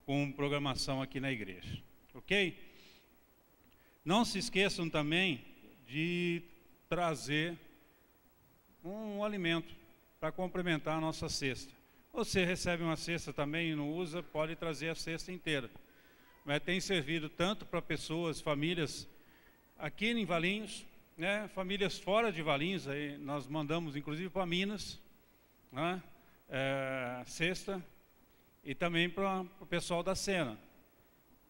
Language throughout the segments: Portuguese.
com programação aqui na igreja, ok? Não se esqueçam também de trazer um alimento para complementar a nossa cesta. Você recebe uma cesta também e não usa, pode trazer a cesta inteira. Mas tem servido tanto para pessoas, famílias aqui em Valinhos, né, famílias fora de Valinhos, aí nós mandamos inclusive para Minas, né, cesta, e também para o pessoal da Sena.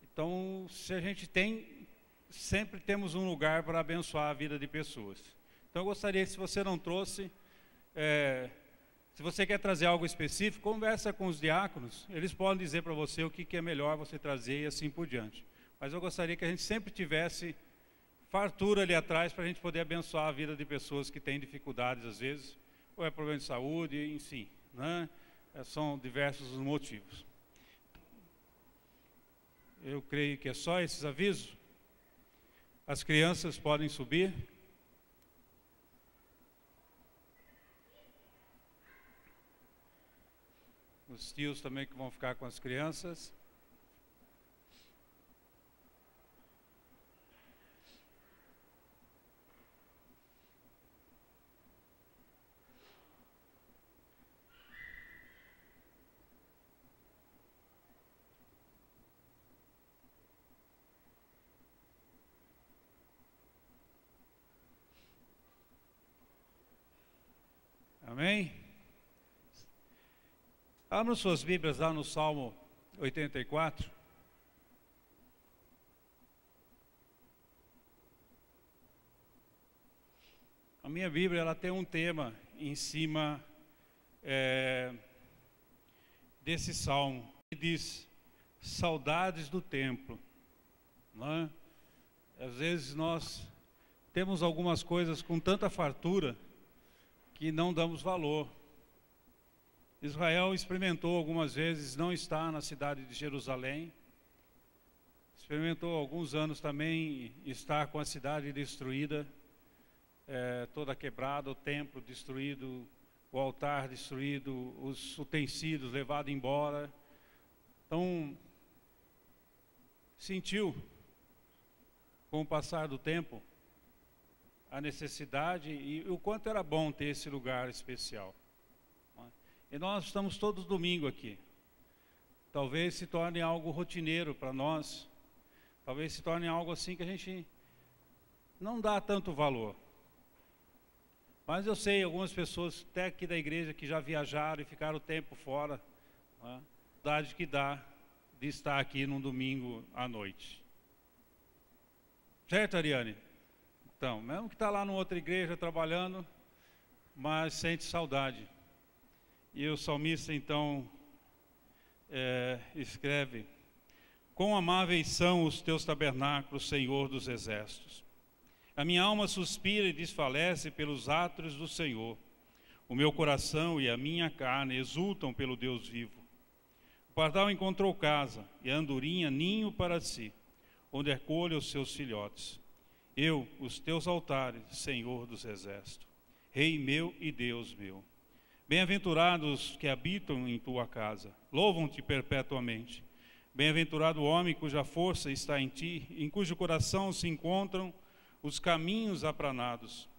Então, se a gente tem, sempre temos um lugar para abençoar a vida de pessoas. Então, eu gostaria que, se você não trouxe, se você quer trazer algo específico, conversa com os diáconos, eles podem dizer para você o que é melhor você trazer e assim por diante. Mas eu gostaria que a gente sempre tivesse fartura ali atrás para a gente poder abençoar a vida de pessoas que têm dificuldades às vezes, ou é problema de saúde, enfim, né? São diversos os motivos. Eu creio que é só esses avisos. As crianças podem subir. Os tios também que vão ficar com as crianças. Amém? Abram suas Bíblias lá no Salmo 84. A minha Bíblia, ela tem um tema em cima desse salmo, que diz: saudades do templo. Não é? Às vezes nós temos algumas coisas com tanta fartura que não damos valor. Israel experimentou algumas vezes não estar na cidade de Jerusalém, experimentou alguns anos também estar com a cidade destruída, toda quebrada, o templo destruído, o altar destruído, os utensílios levados embora. Então, sentiu, com o passar do tempo, a necessidade e o quanto era bom ter esse lugar especial. E nós estamos todos domingo aqui. Talvez se torne algo rotineiro para nós, talvez se torne algo assim que a gente não dá tanto valor. Mas eu sei, algumas pessoas até aqui da igreja que já viajaram e ficaram o tempo fora, a saudade que dá de estar aqui num domingo à noite. Certo, Ariane? Então, mesmo que está lá numa outra igreja trabalhando, mas sente saudade. E o salmista então escreve: quão amáveis são os teus tabernáculos, Senhor dos exércitos. A minha alma suspira e desfalece pelos átrios do Senhor. O meu coração e a minha carne exultam pelo Deus vivo. O pardal encontrou casa e a andorinha ninho para si, onde acolhe os seus filhotes. Eu, os teus altares, Senhor dos exércitos, Rei meu e Deus meu. Bem-aventurados que habitam em tua casa, louvam-te perpetuamente. Bem-aventurado o homem cuja força está em ti, em cujo coração se encontram os caminhos aplanados,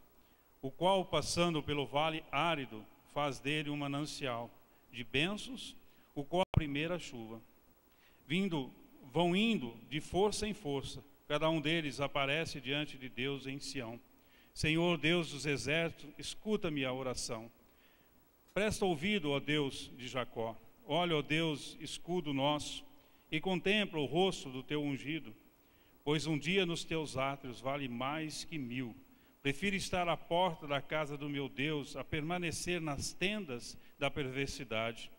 o qual, passando pelo vale árido, faz dele um manancial de bênçãos, o qual a primeira chuva. Vão indo de força em força, cada um deles aparece diante de Deus em Sião. Senhor Deus dos exércitos, escuta-me a oração. Presta ouvido, ó Deus de Jacó. Olha, ó Deus, escudo nosso, e contempla o rosto do teu ungido. Pois um dia nos teus átrios vale mais que 1000. Prefiro estar à porta da casa do meu Deus, a permanecer nas tendas da perversidade.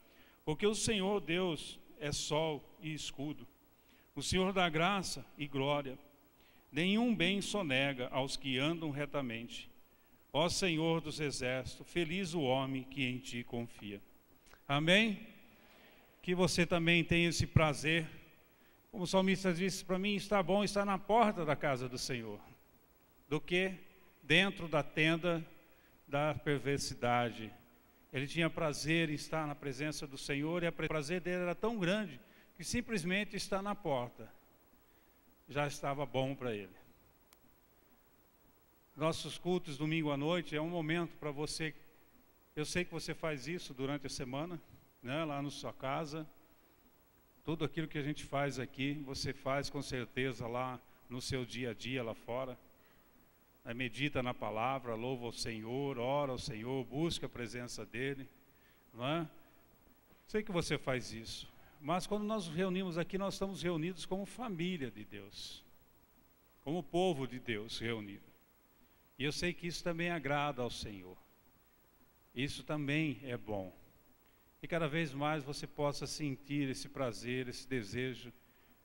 Porque o Senhor Deus é sol e escudo. O Senhor dá graça e glória. Nenhum bem sonega aos que andam retamente. Ó Senhor dos exércitos, feliz o homem que em ti confia. Amém? Que você também tenha esse prazer. Como o salmista disse para mim, está bom estar na porta da casa do Senhor, do que dentro da tenda da perversidade. Ele tinha prazer em estar na presença do Senhor, e o prazer dele era tão grande que simplesmente está na porta, já estava bom para ele. Nossos cultos domingo à noite é um momento para você, eu sei que você faz isso durante a semana, né, lá na sua casa. Tudo aquilo que a gente faz aqui, você faz com certeza lá no seu dia a dia, lá fora. Medita na palavra, louva o Senhor, ora ao Senhor, busca a presença dEle, não é? Sei que você faz isso, mas quando nós nos reunimos aqui, nós estamos reunidos como família de Deus, como povo de Deus reunido. E eu sei que isso também agrada ao Senhor, isso também é bom. E cada vez mais você possa sentir esse prazer, esse desejo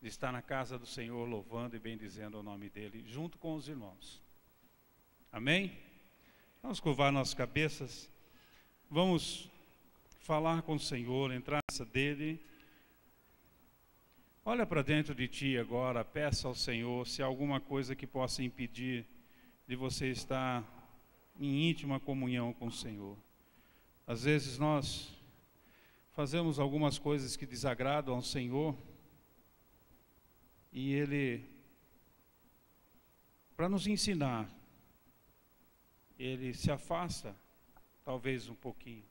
de estar na casa do Senhor, louvando e bendizendo o nome dEle, junto com os irmãos. Amém? Vamos curvar nossas cabeças, vamos falar com o Senhor, entrar nessa dEle. Olha para dentro de ti agora, peça ao Senhor se há alguma coisa que possa impedir de você estar em íntima comunhão com o Senhor. Às vezes nós fazemos algumas coisas que desagradam ao Senhor e Ele, para nos ensinar, Ele se afasta talvez um pouquinho.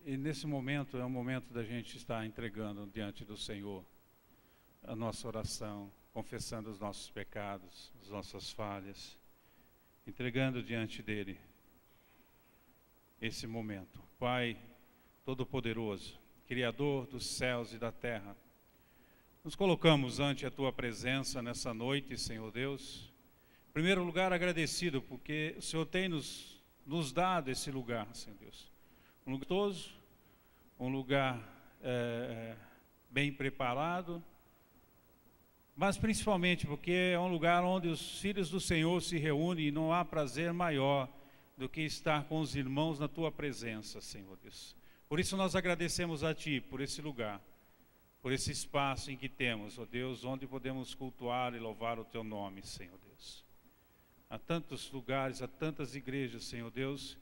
E nesse momento é o momento da gente estar entregando diante do Senhor a nossa oração, confessando os nossos pecados, as nossas falhas, entregando diante dEle esse momento. Pai Todo-Poderoso, Criador dos céus e da terra, nos colocamos ante a Tua presença nessa noite, Senhor Deus. Em primeiro lugar, agradecido, porque o Senhor tem nos dado esse lugar, Senhor Deus. Um lugar gostoso, um lugar bem preparado, mas principalmente porque é um lugar onde os filhos do Senhor se reúnem e não há prazer maior do que estar com os irmãos na Tua presença, Senhor Deus. Por isso nós agradecemos a Ti por esse lugar, por esse espaço em que temos, ó Deus, onde podemos cultuar e louvar o Teu nome, Senhor Deus. Há tantos lugares, há tantas igrejas, Senhor Deus,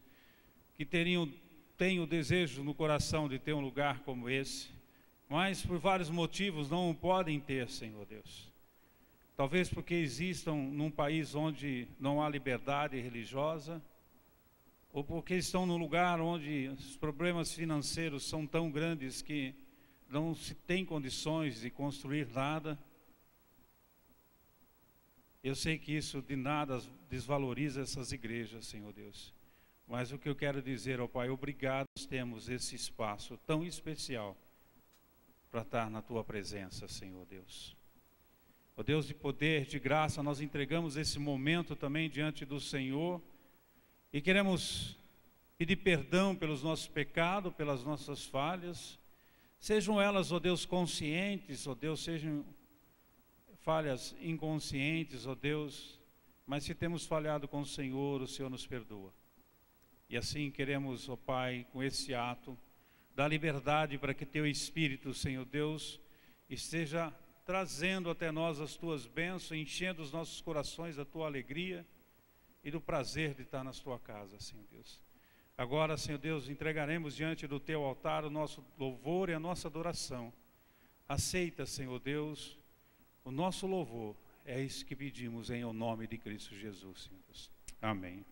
que têm o desejo no coração de ter um lugar como esse, mas por vários motivos não o podem ter, Senhor Deus. Talvez porque existam num país onde não há liberdade religiosa, ou porque estão num lugar onde os problemas financeiros são tão grandes que não se tem condições de construir nada. Eu sei que isso de nada desvaloriza essas igrejas, Senhor Deus. Mas o que eu quero dizer, ó Pai, obrigado, nós temos esse espaço tão especial para estar na Tua presença, Senhor Deus. Ó Deus de poder, de graça, nós entregamos esse momento também diante do Senhor e queremos pedir perdão pelos nossos pecados, pelas nossas falhas, sejam elas, ó Deus, conscientes, ó Deus, sejam falhas inconscientes, ó Deus, mas se temos falhado com o Senhor nos perdoa. E assim queremos, ó Pai, com esse ato, dar liberdade para que Teu Espírito, Senhor Deus, esteja trazendo até nós as Tuas bênçãos, enchendo os nossos corações da Tua alegria e do prazer de estar na Tua casa, Senhor Deus. Agora, Senhor Deus, entregaremos diante do Teu altar o nosso louvor e a nossa adoração. Aceita, Senhor Deus, o nosso louvor. É isso que pedimos em o nome de Cristo Jesus, Senhor Deus. Amém.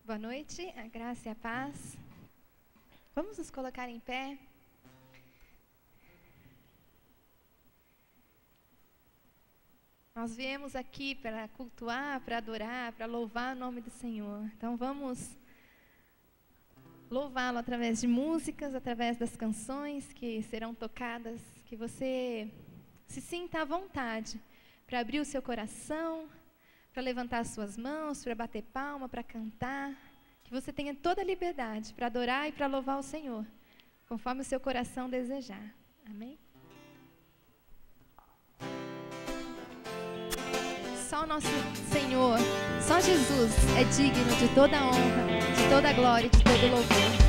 Boa noite, a graça e a paz. Vamos nos colocar em pé. Nós viemos aqui para cultuar, para adorar, para louvar o nome do Senhor. Então vamos louvá-lo através de músicas, através das canções que serão tocadas, que você se sinta à vontade para abrir o seu coração, para levantar as suas mãos, para bater palma, para cantar, que você tenha toda a liberdade para adorar e para louvar o Senhor, conforme o seu coração desejar. Amém? Só o nosso Senhor, só Jesus é digno de toda a honra, de toda a glória e de todo o louvor.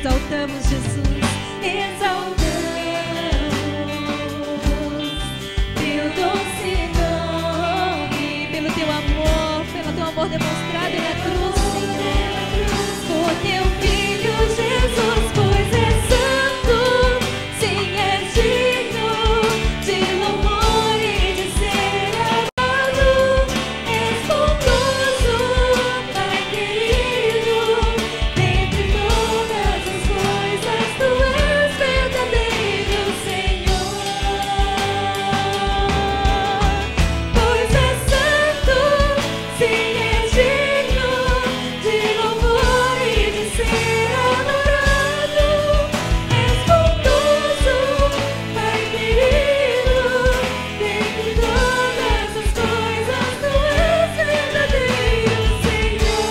exaltamos, Jesus, exaltamos teu doce nome, pelo teu amor demonstrado na cruz, Senhor, por teu Filho Jesus, pois é santo, sim, é digno de louvor e de ser amado, és bondoso, Pai querido, dentre todas as coisas tu és verdadeiro, Senhor, pois é santo, sim, é digno de louvor e de ser adorado, és bondoso, Pai querido, dentre todas as coisas tu és verdadeiro, Senhor.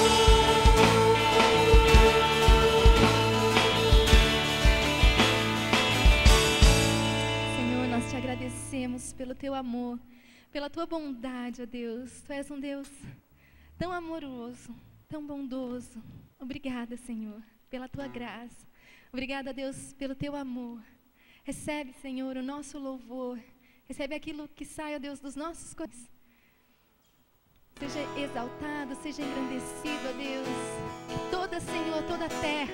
Senhor, nós te agradecemos pelo teu amor, pela tua bondade, ó Deus. Tu és um Deus tão amoroso, tão bondoso. Obrigada, Senhor, pela tua graça. Obrigada, Deus, pelo teu amor. Recebe, Senhor, o nosso louvor. Recebe aquilo que sai, ó Deus, dos nossos corações. Seja exaltado, seja engrandecido, ó Deus. Que toda, Senhor, toda a terra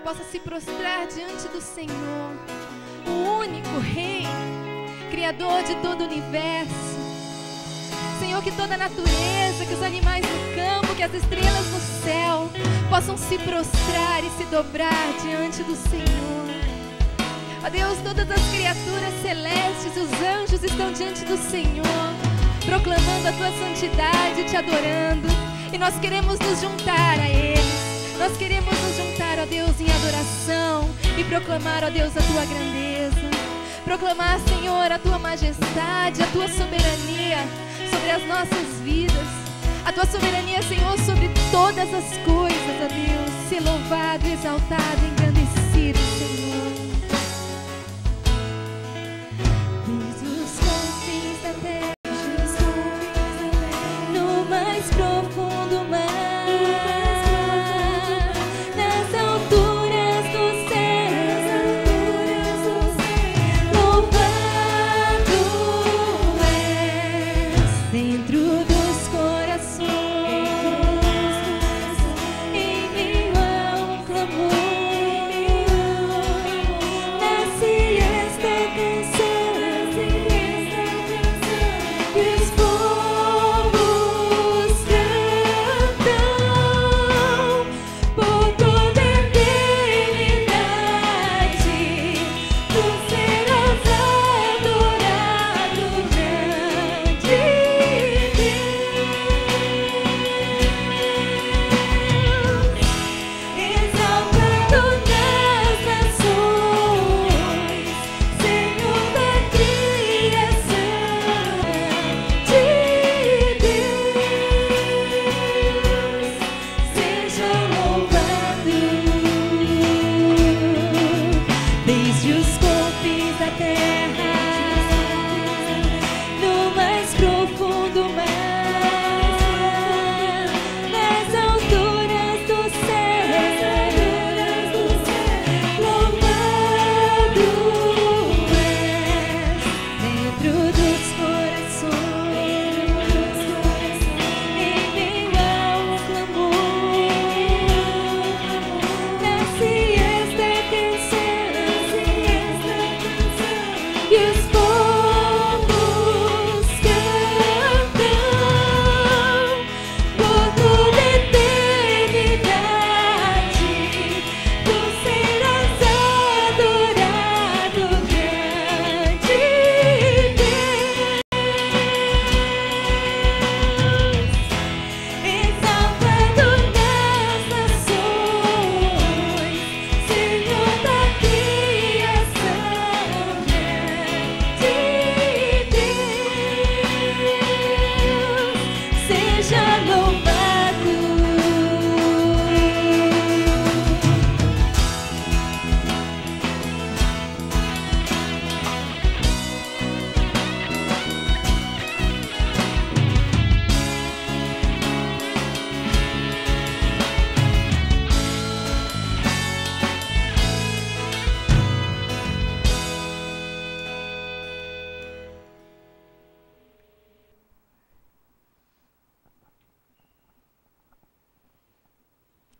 possa se prostrar diante do Senhor, o único Rei, Criador de todo o universo. Senhor, que toda a natureza, que os animais do campo, que as estrelas no céu possam se prostrar e se dobrar diante do Senhor. Ó Deus, todas as criaturas celestes, os anjos estão diante do Senhor, proclamando a tua santidade, te adorando. E nós queremos nos juntar a eles. Nós queremos nos juntar, ó Deus, em adoração e proclamar, ó Deus, a tua grandeza. Proclamar, Senhor, a tua majestade, a tua soberania sobre as nossas vidas. A tua soberania, Senhor, sobre todas as coisas, ó Deus. Ser louvado, exaltado, engrandecido, Senhor. Desde os confins da terra, no mais profundo mar, nas alturas do céu, louvado és dentro dos corações, em meio a um clamor.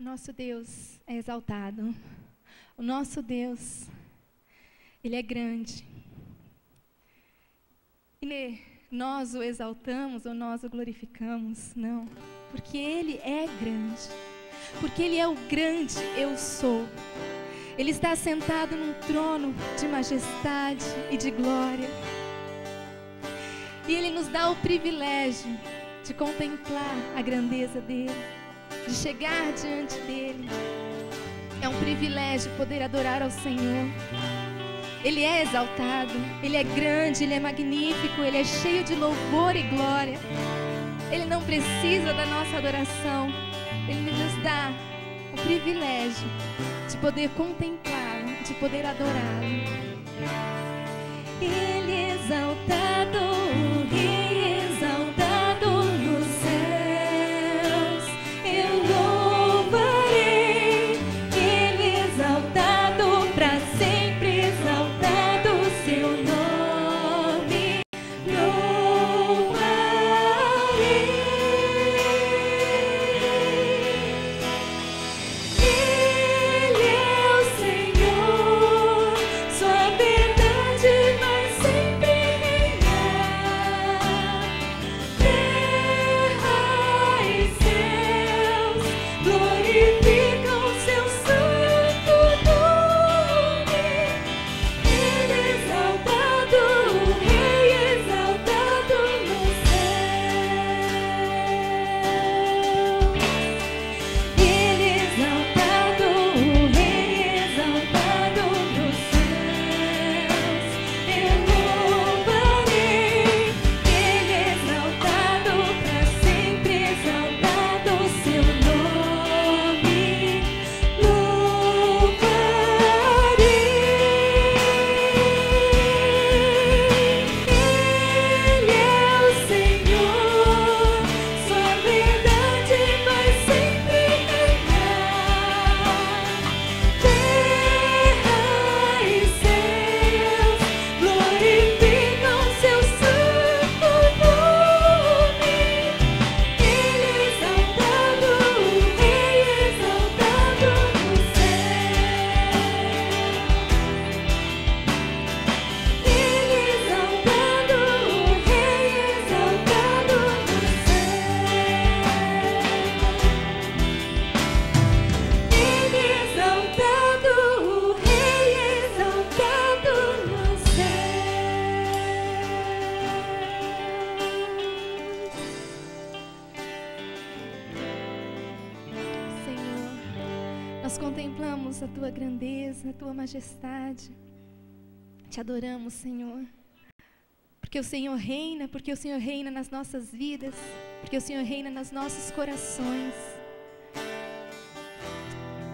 nosso Deus é exaltado. O nosso Deus, Ele é grande. E nós o exaltamos ou nós o glorificamos? Não, porque Ele é grande. Porque Ele é o grande eu sou. Ele está sentado num trono de majestade e de glória. E Ele nos dá o privilégio de contemplar a grandeza dEle, de chegar diante dEle. É um privilégio poder adorar ao Senhor. Ele é exaltado, Ele é grande, Ele é magnífico, Ele é cheio de louvor e glória. Ele não precisa da nossa adoração. Ele nos dá o privilégio de poder contemplá-lo, de poder adorá-lo. Ele é exaltado, o Rei exaltado nos céus. Eu louvarei, Ele é exaltado para sempre, exaltado o seu nome. Louvarei. Ele é o Senhor, sua verdade vai sempre reinar. Terra e céus glorificam seu santo nome. Ele é exaltado, o Rei exaltado nos céus. Ele é exaltado, o Rei exaltado nos céus. Eu louvarei, Ele é exaltado para sempre, exaltado o seu nome. Louvarei. Ele é o Senhor, sua verdade vai sempre reinar. Terra e céus glorificam seu santo nome. Ele é exaltado, o Rei exaltado nos céus. Ele é exaltado, o Rei exaltado nos céus. Ele é exaltado, o Rei exaltado nos céus. Senhor, nós contemplamos a Tua grandeza, a Tua majestade. Te adoramos, Senhor. Porque o Senhor reina, porque o Senhor reina nas nossas vidas, porque o Senhor reina nos nossos corações.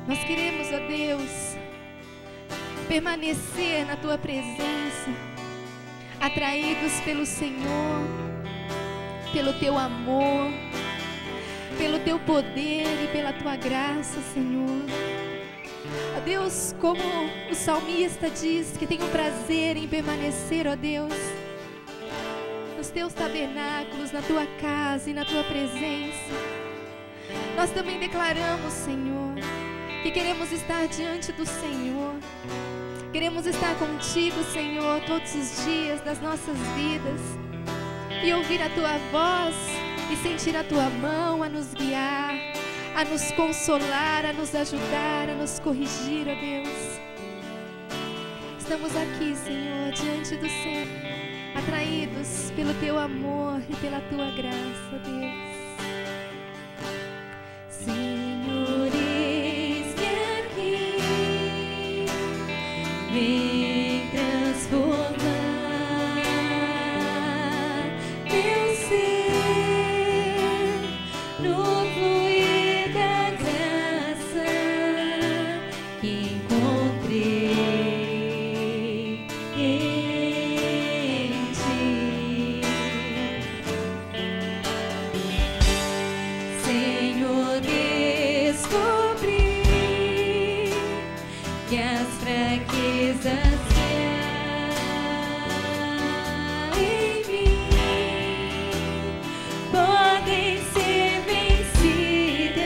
Nós queremos, ó Deus, permanecer na Tua presença, atraídos pelo Senhor, pelo Teu amor, pelo Teu poder e pela Tua graça, Senhor. Ó Deus, como o salmista diz que tem o prazer em permanecer, ó Deus, nos Teus tabernáculos, na Tua casa e na Tua presença. Nós também declaramos, Senhor, que queremos estar diante do Senhor. Queremos estar contigo, Senhor, todos os dias das nossas vidas e ouvir a Tua voz e sentir a Tua mão a nos guiar, a nos consolar, a nos ajudar, a nos corrigir, ó Deus. Estamos aqui, Senhor, diante do Senhor, atraídos pelo Teu amor e pela Tua graça, Deus. Senhor, eis-me aqui, vem transformar meu ser no fluir da graça que encontrei em Ti. Senhor, descobri que as fraquezas que há em mim podem ser vencidas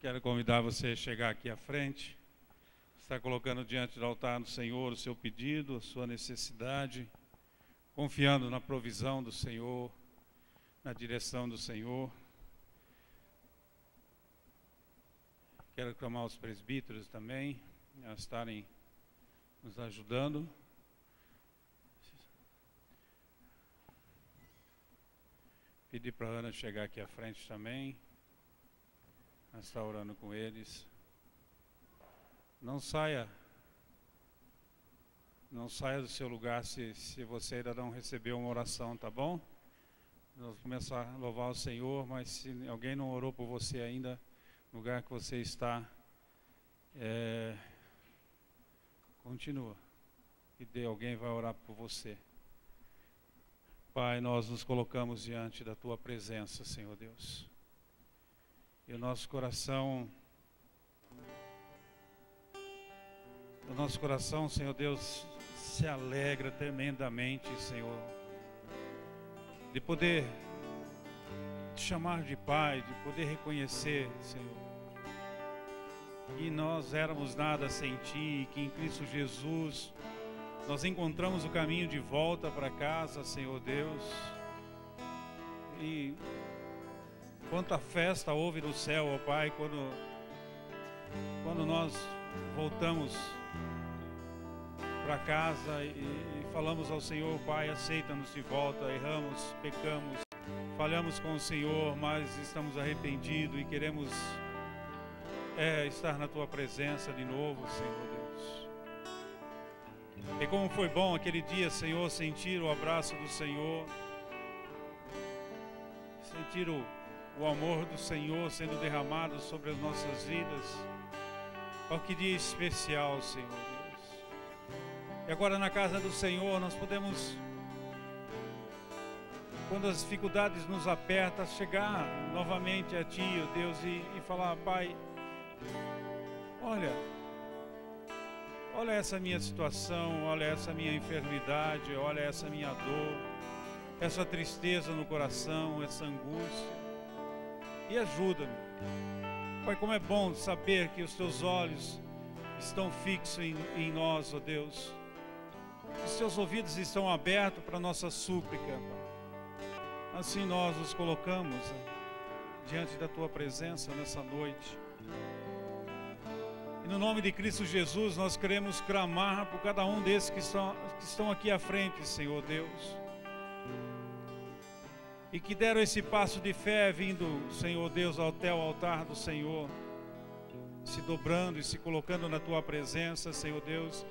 Quero convidar você a chegar aqui à frente. Está colocando diante do altar do Senhor o seu pedido, a sua necessidade, confiando na provisão do Senhor, na direção do Senhor. Quero clamar os presbíteros também a estarem nos ajudando. Pedir para a Ana chegar aqui à frente também. Nós estamos orando com eles. Não saia do seu lugar se você ainda não recebeu uma oração, tá bom? Nós vamos começar a louvar o Senhor, mas se alguém não orou por você ainda, no lugar que você está, continua. E alguém vai orar por você. Pai, nós nos colocamos diante da Tua presença, Senhor Deus. E o nosso coração, Senhor Deus, se alegra tremendamente, Senhor, de poder te chamar de Pai, de poder reconhecer, Senhor, que nós éramos nada sem Ti, e que em Cristo Jesus nós encontramos o caminho de volta para casa, Senhor Deus. E quanta festa houve no céu, ó Pai, quando nós voltamos para casa e falamos ao Senhor: Pai, aceita-nos de volta. Erramos, pecamos, falhamos com o Senhor, mas estamos arrependidos e queremos estar na Tua presença de novo, Senhor Deus. E como foi bom aquele dia, Senhor, sentir o abraço do Senhor, sentir o amor do Senhor sendo derramado sobre as nossas vidas. Oh, que dia especial, Senhor Deus. E agora na casa do Senhor nós podemos, quando as dificuldades nos apertam, chegar novamente a Ti, ó Deus, e falar: Pai, olha essa minha situação, olha essa minha enfermidade, olha essa minha dor, essa tristeza no coração, essa angústia, e ajuda-me. Pai, como é bom saber que os Teus olhos estão fixos em nós, ó Deus. Os Teus ouvidos estão abertos para a nossa súplica, Pai. Assim nós nos colocamos diante da Tua presença nessa noite. E no nome de Cristo Jesus nós queremos clamar por cada um desses que estão aqui à frente, Senhor Deus, e que deram esse passo de fé vindo, Senhor Deus, até o altar do Senhor, se dobrando e se colocando na Tua presença, Senhor Deus,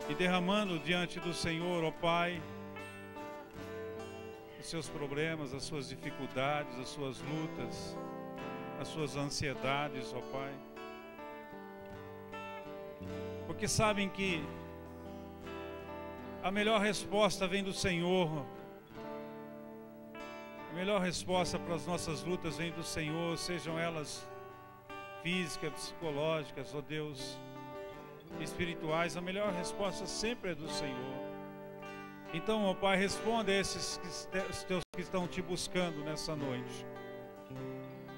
e derramando diante do Senhor, ó Pai, os seus problemas, as suas dificuldades, as suas lutas, as suas ansiedades, ó Pai. Porque sabem que a melhor resposta vem do Senhor. A melhor resposta para as nossas lutas vem do Senhor, sejam elas físicas, psicológicas, ó Deus, espirituais. A melhor resposta sempre é do Senhor. Então, ó Pai, responda a esses Teus que estão Te buscando nessa noite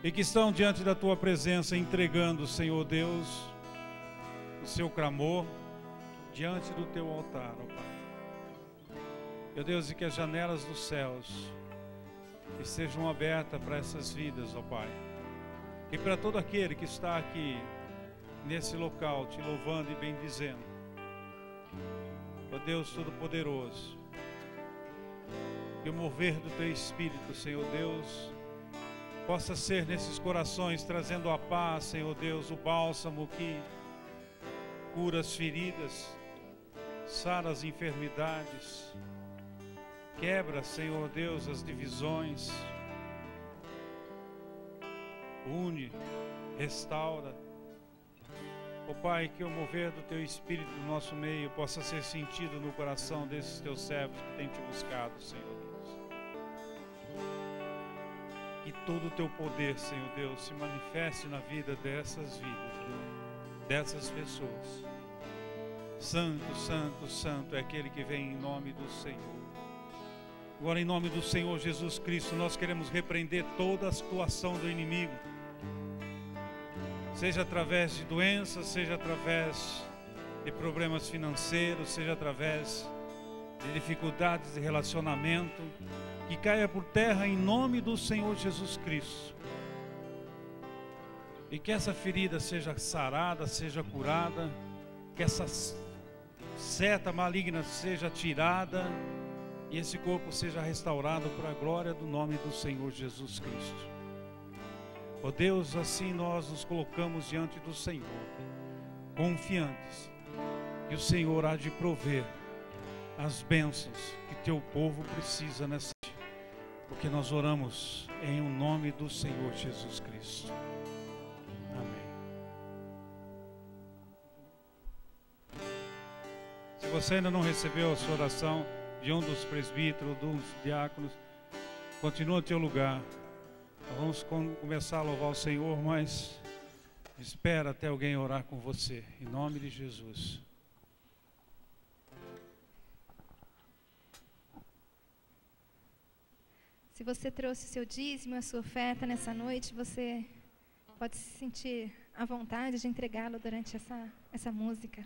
e que estão diante da Tua presença, entregando, Senhor Deus, o seu clamor diante do Teu altar, ó Pai. Meu Deus, e que as janelas dos céus estejam abertas para essas vidas, ó Pai. E para todo aquele que está aqui nesse local Te louvando e bendizendo, ó Deus Todo-Poderoso, que o mover do Teu Espírito, Senhor Deus, possa ser nesses corações, trazendo a paz, Senhor Deus, o bálsamo que cura as feridas, sara as enfermidades, quebra, Senhor Deus, as divisões, une, restaura. Ó Pai, que o mover do Teu Espírito no nosso meio possa ser sentido no coração desses Teus servos que têm Te buscado, Senhor Deus. Que todo o Teu poder, Senhor Deus, se manifeste na vida dessas vidas, dessas pessoas. Santo, Santo, Santo é aquele que vem em nome do Senhor. Agora, em nome do Senhor Jesus Cristo, nós queremos repreender toda a situação do inimigo seja através de doenças, seja através de problemas financeiros, seja através de dificuldades de relacionamento, que caia por terra em nome do Senhor Jesus Cristo. E que essa ferida seja sarada, seja curada, que essa seta maligna seja tirada e esse corpo seja restaurado para a glória do nome do Senhor Jesus Cristo. Ó Deus, assim nós nos colocamos diante do Senhor, confiantes que o Senhor há de prover as bênçãos que teu povo precisa nessa noite, porque nós oramos em o nome do Senhor Jesus Cristo. Amém. Se você ainda não recebeu a sua oração de um dos presbíteros, dos diáconos, continua no teu lugar. Nós vamos começar a louvar o Senhor, mas espera até alguém orar com você, em nome de Jesus. Se você trouxe o seu dízimo, a sua oferta nessa noite, você pode se sentir à vontade de entregá-lo durante essa música.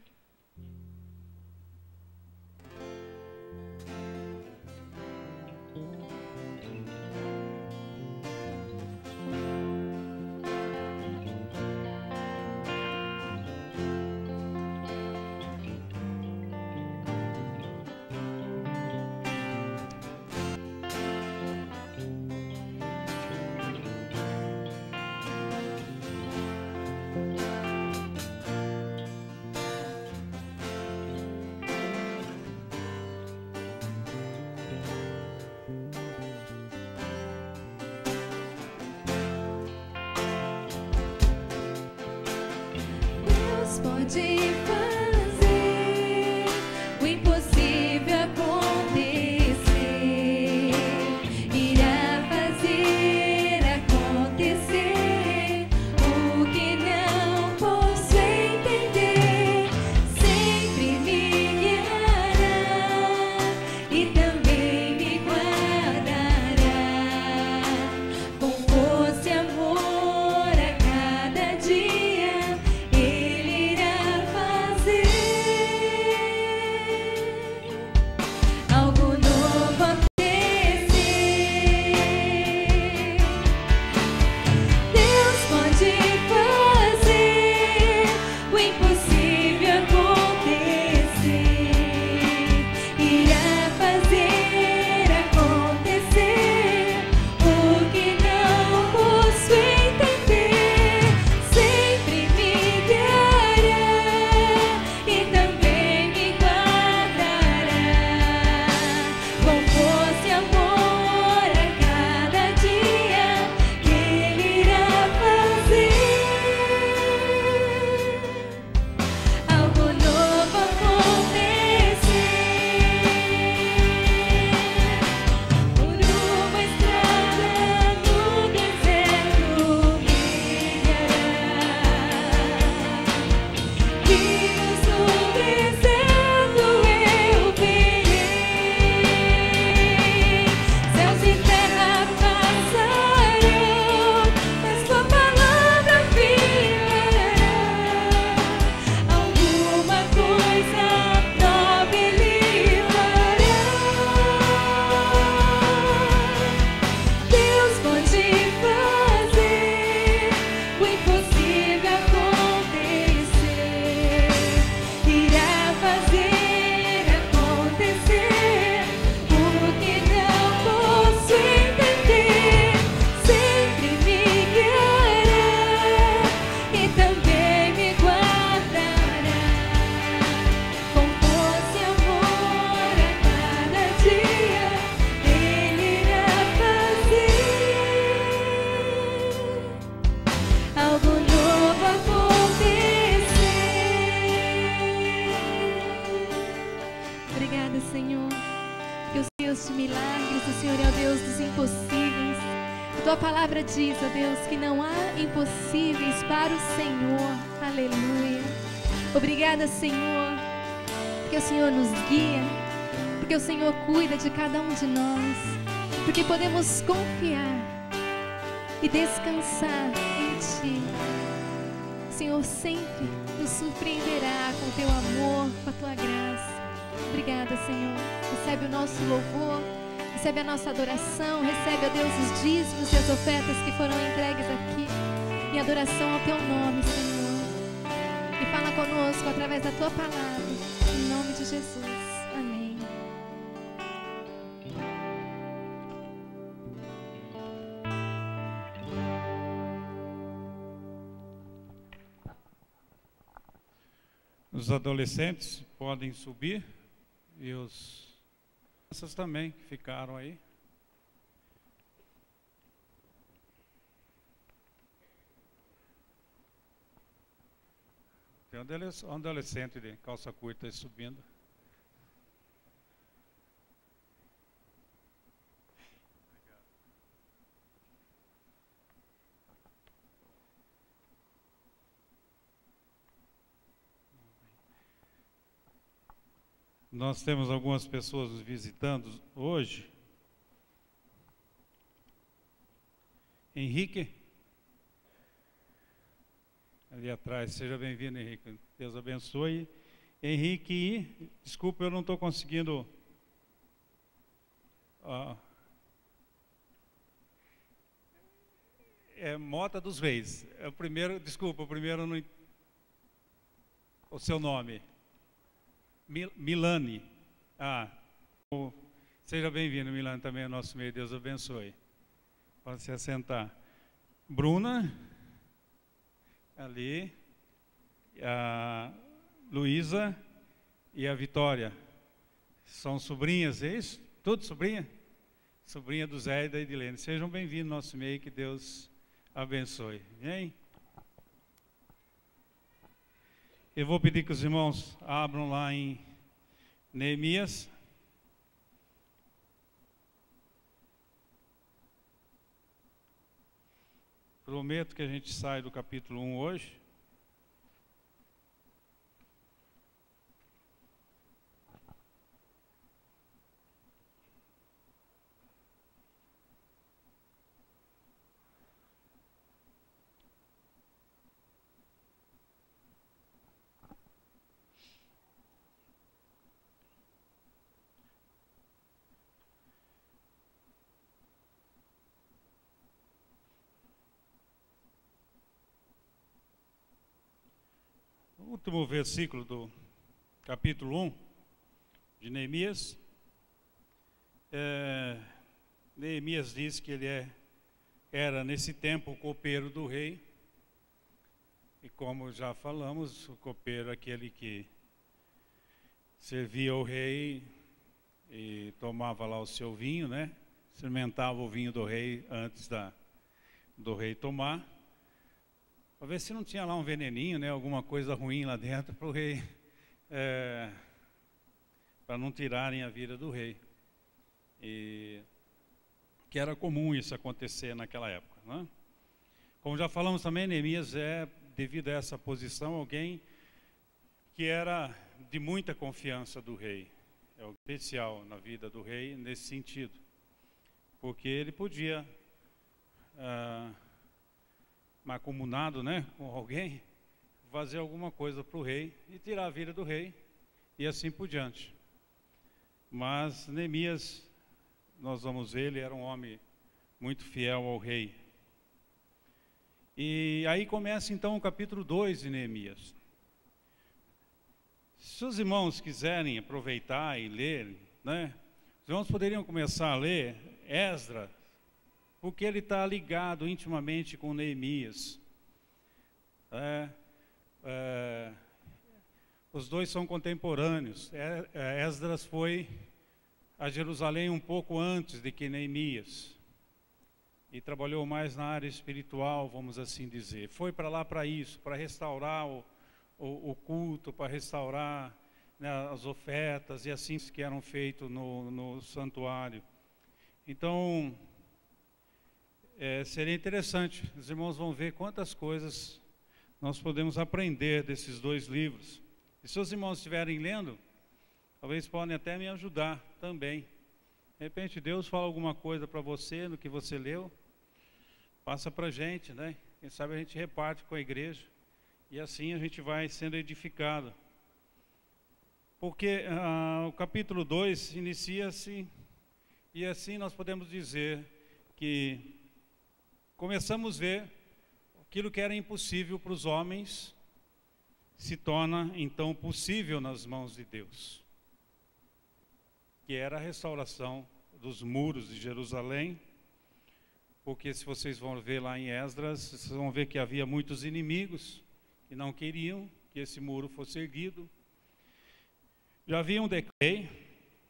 Pode fazer o impossível acontecer, irá fazer acontecer o que não posso entender. Sempre me guiará e também me guardará com força e amor a cada dia. Tua palavra diz, ó Deus, que não há impossíveis para o Senhor. Aleluia. Obrigada, Senhor, porque o Senhor nos guia, porque o Senhor cuida de cada um de nós, porque podemos confiar e descansar em Ti. Senhor sempre nos surpreenderá com o teu amor, com a tua graça. Obrigada, Senhor. Recebe o nosso louvor, recebe a nossa adoração, recebe, ó Deus, os dízimos e as ofertas que foram entregues aqui, em adoração ao teu nome, Senhor. E fala conosco através da tua palavra, em nome de Jesus. Amém. Os adolescentes podem subir e os crianças também que ficaram aí. Tem um adolescente de calça curta aí subindo. Nós temos algumas pessoas nos visitando hoje. Henrique, ali atrás, seja bem-vindo, Henrique. Deus abençoe. Henrique, desculpa, eu não estou conseguindo. É Mota dos Reis. É o primeiro, desculpa, o primeiro não. O seu nome. Milane. Seja bem-vindo, Milane, também é nosso meio. Deus abençoe. Pode se assentar. Bruna, ali, a Luísa e a Vitória. São sobrinhas, é isso? Tudo sobrinha? Sobrinha do Zé e da Edilene. Sejam bem-vindos ao nosso meio, que Deus abençoe. Vem. Eu vou pedir que os irmãos abram lá em Neemias. Prometo que a gente sai do capítulo 1 hoje. O último versículo do capítulo 1 de Neemias. Neemias diz que ele era nesse tempo o copeiro do rei. E como já falamos, o copeiro é aquele que servia o rei e tomava lá o seu vinho, né? Experimentava o vinho do rei antes do rei tomar. Para ver se não tinha lá um veneninho, né, alguma coisa ruim lá dentro para o rei, para não tirarem a vida do rei. E que era comum isso acontecer naquela época, né? Como já falamos também, Neemias devido a essa posição, alguém que era de muita confiança do rei. É o especial na vida do rei nesse sentido, porque ele podia mancomunado, né, com alguém, fazer alguma coisa para o rei e tirar a vida do rei e assim por diante. Mas Neemias, nós vamos ver, ele era um homem muito fiel ao rei. E aí começa então o capítulo 2 de Neemias. Se os irmãos quiserem aproveitar e ler, né, os irmãos poderiam começar a ler Esdras, porque ele está ligado intimamente com Neemias. Os dois são contemporâneos. Esdras foi a Jerusalém um pouco antes de que Neemias, e trabalhou mais na área espiritual, vamos assim dizer. Foi para lá para isso, para restaurar o culto, para restaurar, né, as ofertas e assim que eram feitos no santuário. Então, seria interessante, os irmãos vão ver quantas coisas nós podemos aprender desses dois livros. E se os irmãos estiverem lendo, talvez podem até me ajudar também. De repente Deus fala alguma coisa para você no que você leu, passa para a gente, né? Quem sabe a gente reparte com a igreja E assim a gente vai sendo edificado. Porque o capítulo 2 inicia-se, e assim nós podemos dizer que começamos a ver aquilo que era impossível para os homens, se torna então possível nas mãos de Deus, que era a restauração dos muros de Jerusalém. Porque se vocês vão ver lá em Esdras, vocês vão ver que havia muitos inimigos que não queriam que esse muro fosse erguido. Já havia um decreto,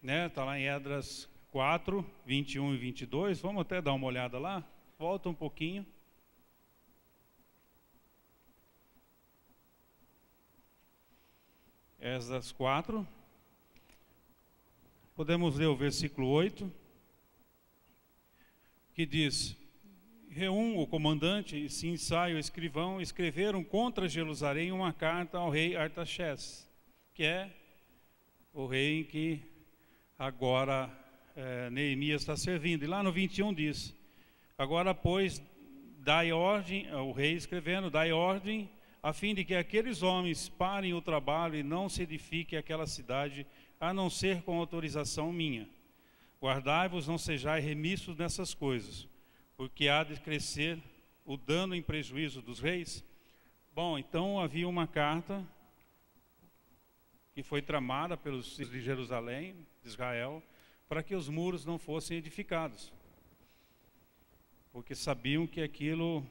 né? Está lá em Esdras 4, 21 e 22, vamos até dar uma olhada lá, volta um pouquinho. Esdras 4, podemos ler o versículo 8, que diz: Reum, o comandante, e Sinsai, o escrivão, escreveram contra Jerusalém uma carta ao rei Artaxerxes, que é o rei em que agora Neemias está servindo. E lá no 21 diz: agora, pois, dai ordem, o rei escrevendo, dai ordem, a fim de que aqueles homens parem o trabalho e não se edifique aquela cidade, a não ser com autorização minha. Guardai-vos, não sejais remissos nessas coisas, porque há de crescer o dano em prejuízo dos reis. Bom, então havia uma carta que foi tramada pelos de Jerusalém, de Israel, para que os muros não fossem edificados, porque sabiam que aquilo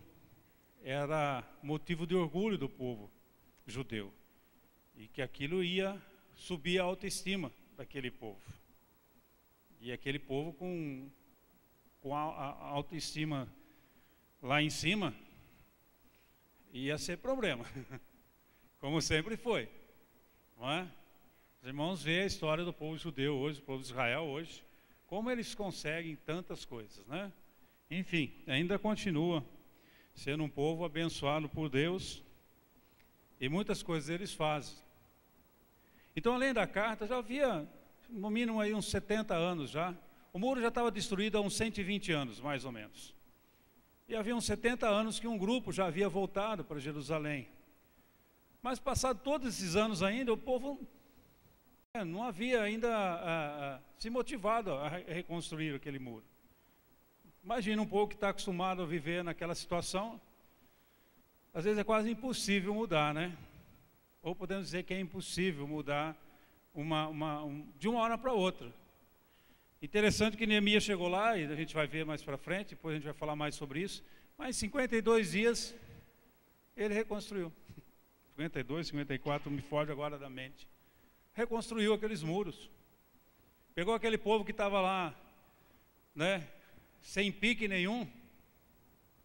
era motivo de orgulho do povo judeu, e que aquilo ia subir a autoestima daquele povo. E aquele povo com a autoestima lá em cima, ia ser problema, como sempre foi, não é? Os irmãos veem a história do povo judeu hoje, do povo de Israel hoje, como eles conseguem tantas coisas, né? Enfim, ainda continua sendo um povo abençoado por Deus, e muitas coisas eles fazem. Então, além da carta, já havia, no mínimo, aí uns 70 anos já. O muro já estava destruído há uns 120 anos, mais ou menos. E havia uns 70 anos que um grupo já havia voltado para Jerusalém. Mas, passado todos esses anos ainda, o povo não havia ainda se motivado a reconstruir aquele muro. Imagina um povo que está acostumado a viver naquela situação. Às vezes é quase impossível mudar, né? Ou podemos dizer que é impossível mudar de uma hora para outra. Interessante que Neemias chegou lá, e a gente vai ver mais para frente, depois a gente vai falar mais sobre isso, mas em 52 dias ele reconstruiu. 52, 54, me foge agora da mente. Reconstruiu aqueles muros. Pegou aquele povo que estava lá, né, sem pique nenhum,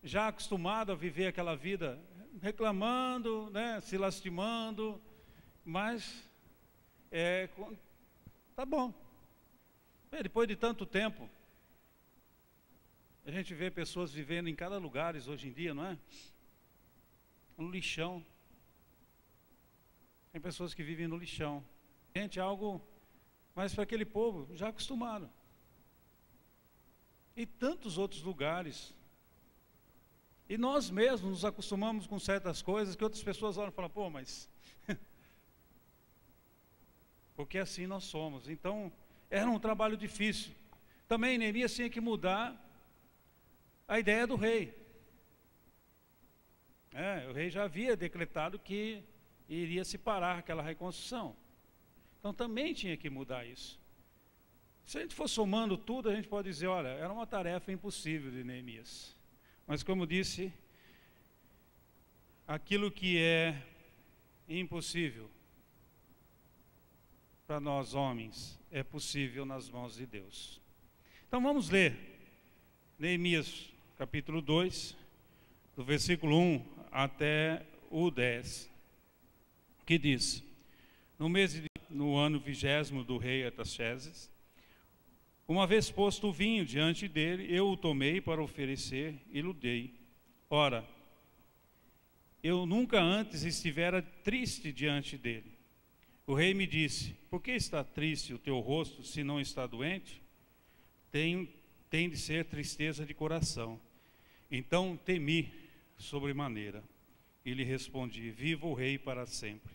já acostumado a viver aquela vida, reclamando, né, se lastimando, mas tá bom. Depois de tanto tempo, a gente vê pessoas vivendo em cada lugar hoje em dia, não é? No lixão. Tem pessoas que vivem no lixão. Gente, algo, mas para aquele povo já acostumado. E tantos outros lugares. E nós mesmos nos acostumamos com certas coisas que outras pessoas olham e falam, pô, mas... porque assim nós somos. Então, era um trabalho difícil. Também Neemias tinha que mudar a ideia do rei. O rei já havia decretado que iria se parar aquela reconstrução. Então também tinha que mudar isso. Se a gente for somando tudo, a gente pode dizer, olha, era uma tarefa impossível de Neemias. Mas como disse, aquilo que é impossível para nós homens é possível nas mãos de Deus. Então vamos ler Neemias capítulo 2, do versículo 1 até o 10, que diz: no ano 20º do rei Artaxerxes, uma vez posto o vinho diante dele, eu o tomei para oferecer e lhe dei. Ora, eu nunca antes estivera triste diante dele. O rei me disse, por que está triste o teu rosto, se não está doente? Tem de ser tristeza de coração. Então temi sobremaneira, E lhe respondi: viva o rei para sempre.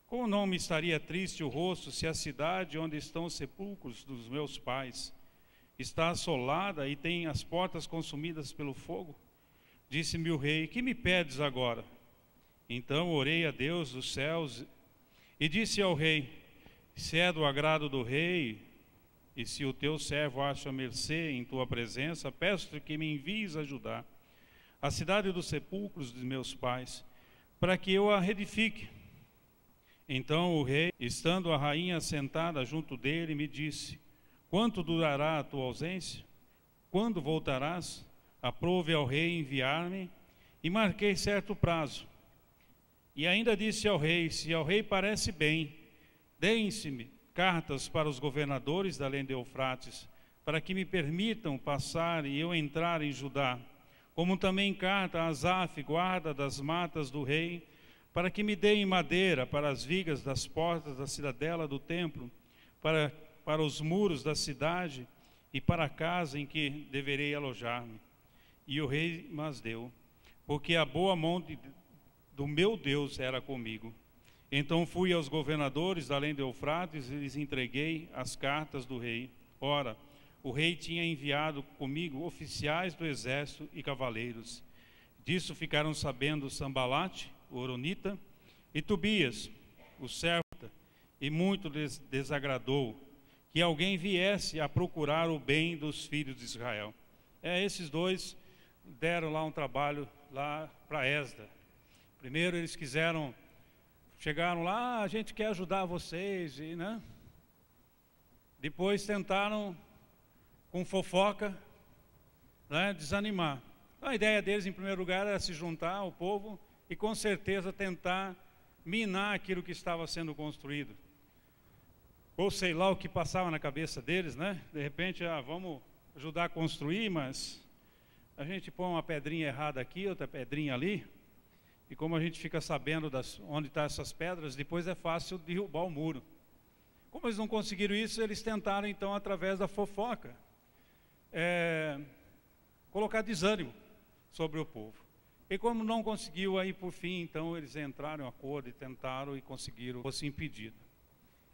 Como não me estaria triste o rosto se a cidade onde estão os sepulcros dos meus pais está assolada e tem as portas consumidas pelo fogo? Disse-me o rei: que me pedes agora? Então orei a Deus dos céus e disse ao rei: se é do agrado do rei, e se o teu servo acha mercê em tua presença, peço-te que me envies ajudar a cidade dos sepulcros dos meus pais, para que eu a reedifique. Então o rei, estando a rainha sentada junto dele, me disse: quanto durará a tua ausência? Quando voltarás? Aprove ao rei enviar-me, e marquei certo prazo. E ainda disse ao rei: se ao rei parece bem, deem-se-me cartas para os governadores da além de Eufrates, para que me permitam passar e eu entrar em Judá, como também carta a Asaf, guarda das matas do rei, para que me deem madeira para as vigas das portas da cidadela do templo, para os muros da cidade e para a casa em que deverei alojar-me. E o rei mas deu, porque a boa mão do meu Deus era comigo. Então fui aos governadores da além de Eufrates e lhes entreguei as cartas do rei. Ora, o rei tinha enviado comigo oficiais do exército e cavaleiros. Disso ficaram sabendo Sambalate, o horonita, e Tobias, o servo, e muito lhes desagradou que alguém viesse a procurar o bem dos filhos de Israel. Esses dois deram lá um trabalho lá para Esdras. Primeiro eles chegaram lá: a gente quer ajudar vocês, né? Depois tentaram, com fofoca, né, desanimar. A ideia deles, em primeiro lugar, era se juntar ao povo e, com certeza, tentar minar aquilo que estava sendo construído. Ou sei lá o que passava na cabeça deles, né? De repente, vamos ajudar a construir, mas a gente põe uma pedrinha errada aqui, outra pedrinha ali. E como a gente fica sabendo onde estão essas pedras, depois é fácil derrubar o muro. Como eles não conseguiram isso, eles tentaram então, através da fofoca, colocar desânimo sobre o povo. E como não conseguiu, aí por fim, então eles entraram em acordo e tentaram e conseguiram, fosse impedido.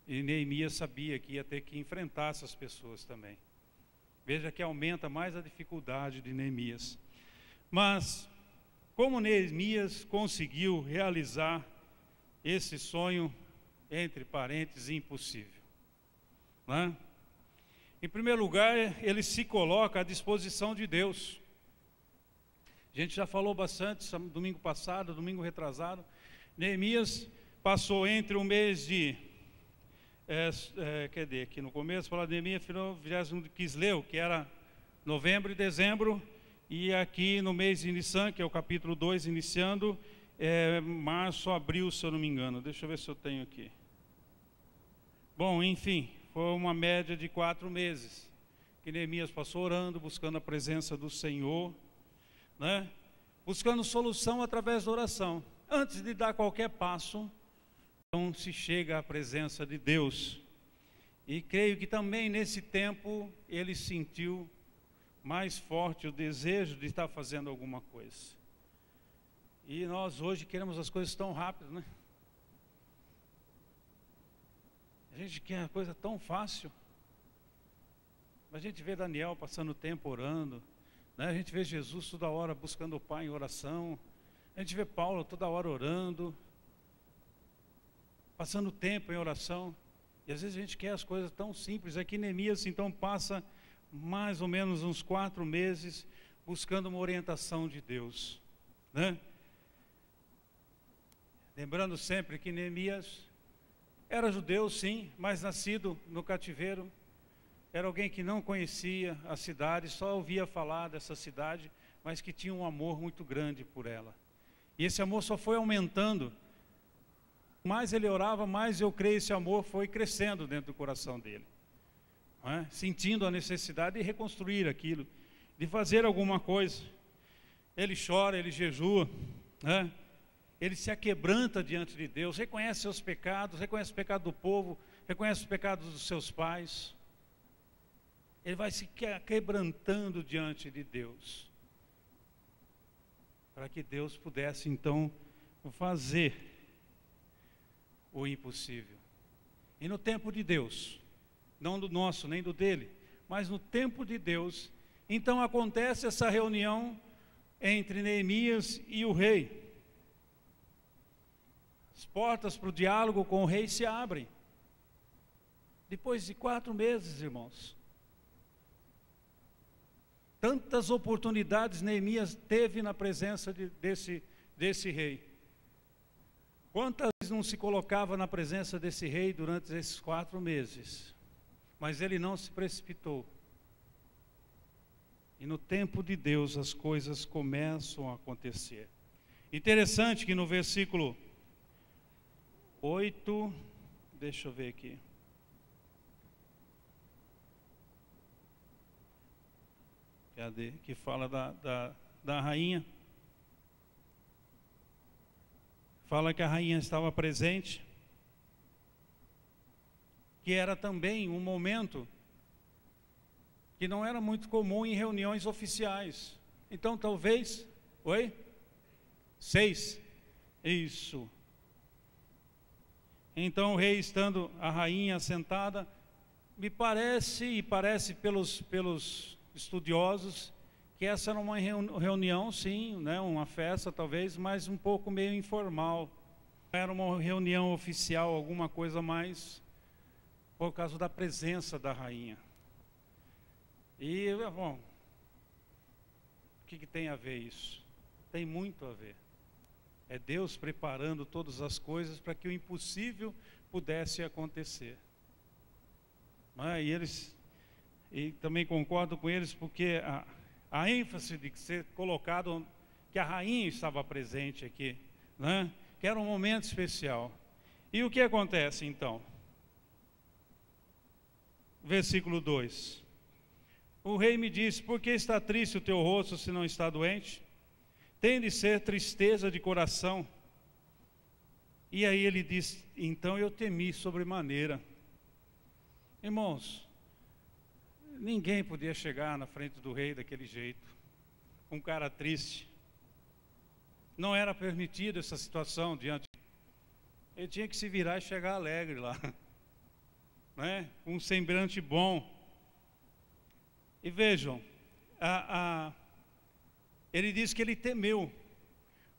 E Neemias sabia que ia ter que enfrentar essas pessoas também. Veja que aumenta mais a dificuldade de Neemias. Mas como Neemias conseguiu realizar esse sonho, entre parênteses, impossível, né? Em primeiro lugar, ele se coloca à disposição de Deus. A gente já falou bastante domingo passado, domingo retrasado. Neemias passou entre o mês de aqui no começo fala de Neemias, final 20 de Quisleu, que era novembro e dezembro. E aqui no mês de Nissan, que é o capítulo 2, iniciando, março, abril, se eu não me engano. Deixa eu ver se eu tenho aqui. Bom, enfim, foi uma média de 4 meses que Neemias passou orando, buscando a presença do Senhor, né? Buscando solução através da oração. Antes de dar qualquer passo, então se chega à presença de Deus. E creio que também nesse tempo ele sentiu mais forte o desejo de estar fazendo alguma coisa. E nós hoje queremos as coisas tão rápido, né? A gente quer a coisa tão fácil. A gente vê Daniel passando tempo orando, né? A gente vê Jesus toda hora buscando o Pai em oração. A gente vê Paulo toda hora orando, passando tempo em oração. E às vezes a gente quer as coisas tão simples. Aqui Neemias então passa mais ou menos uns 4 meses buscando uma orientação de Deus, né? Lembrando sempre que Neemias era judeu, sim, mas nascido no cativeiro. Era alguém que não conhecia a cidade, só ouvia falar dessa cidade, mas que tinha um amor muito grande por ela. E esse amor só foi aumentando. Mais ele orava, mais eu creio esse amor foi crescendo dentro do coração dele. Sentindo a necessidade de reconstruir aquilo, de fazer alguma coisa. Ele chora, ele jejua, né? Ele se aquebranta diante de Deus, reconhece seus pecados, reconhece o pecado do povo, reconhece os pecados dos seus pais. Ele vai se quebrantando diante de Deus, para que Deus pudesse então fazer o impossível. E no tempo de Deus, não do nosso, nem do dele, mas no tempo de Deus, então acontece essa reunião entre Neemias e o rei. As portas para o diálogo com o rei se abrem. Depois de 4 meses, irmãos. Tantas oportunidades Neemias teve na presença desse rei. Quantas vezes não se colocava na presença desse rei durante esses 4 meses? Mas ele não se precipitou. E no tempo de Deus as coisas começam a acontecer. Interessante que no versículo 8, deixa eu ver aqui. Cadê? Que fala da rainha. Fala que a rainha estava presente, que era também um momento que não era muito comum em reuniões oficiais. Então talvez, 6, isso. Então o rei estando, a rainha sentada, me parece, e parece pelos estudiosos, que essa era uma reunião, sim, né, uma festa talvez, mas um pouco meio informal. Era uma reunião oficial, alguma coisa mais, por causa da presença da rainha. E, bom, o que tem a ver isso? Tem muito a ver. É Deus preparando todas as coisas para que o impossível pudesse acontecer. E também concordo com eles, porque a ênfase de ser colocado que a rainha estava presente aqui, né? Que era um momento especial. E o que acontece então? Versículo 2. O rei me disse: por que está triste o teu rosto se não está doente? Tem de ser tristeza de coração. E aí ele diz: então eu temi sobremaneira. Irmãos, ninguém podia chegar na frente do rei daquele jeito, com cara triste. Não era permitida essa situação diante. Ele tinha que se virar e chegar alegre lá, né? Um semblante bom. E vejam, ele diz que ele temeu,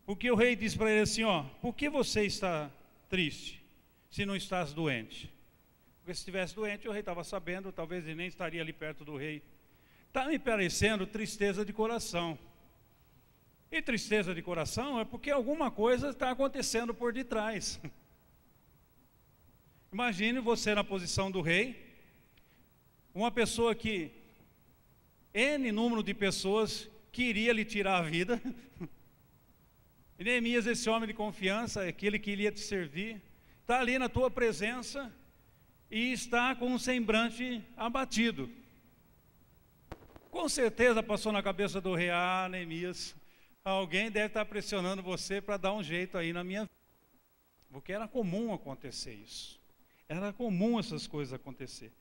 porque o rei disse para ele assim: ó, por que você está triste, se não estás doente? Porque se estivesse doente, o rei estava sabendo, talvez ele nem estaria ali perto do rei. Está me parecendo tristeza de coração. E tristeza de coração é porque alguma coisa está acontecendo por detrás. Imagine você na posição do rei, uma pessoa que N número de pessoas queria lhe tirar a vida. E Neemias, esse homem de confiança, aquele que iria te servir, está ali na tua presença e está com um semblante abatido. Com certeza passou na cabeça do rei: ah, Neemias, alguém deve estar pressionando você para dar um jeito aí na minha vida. Porque era comum acontecer isso. Era comum essas coisas acontecer.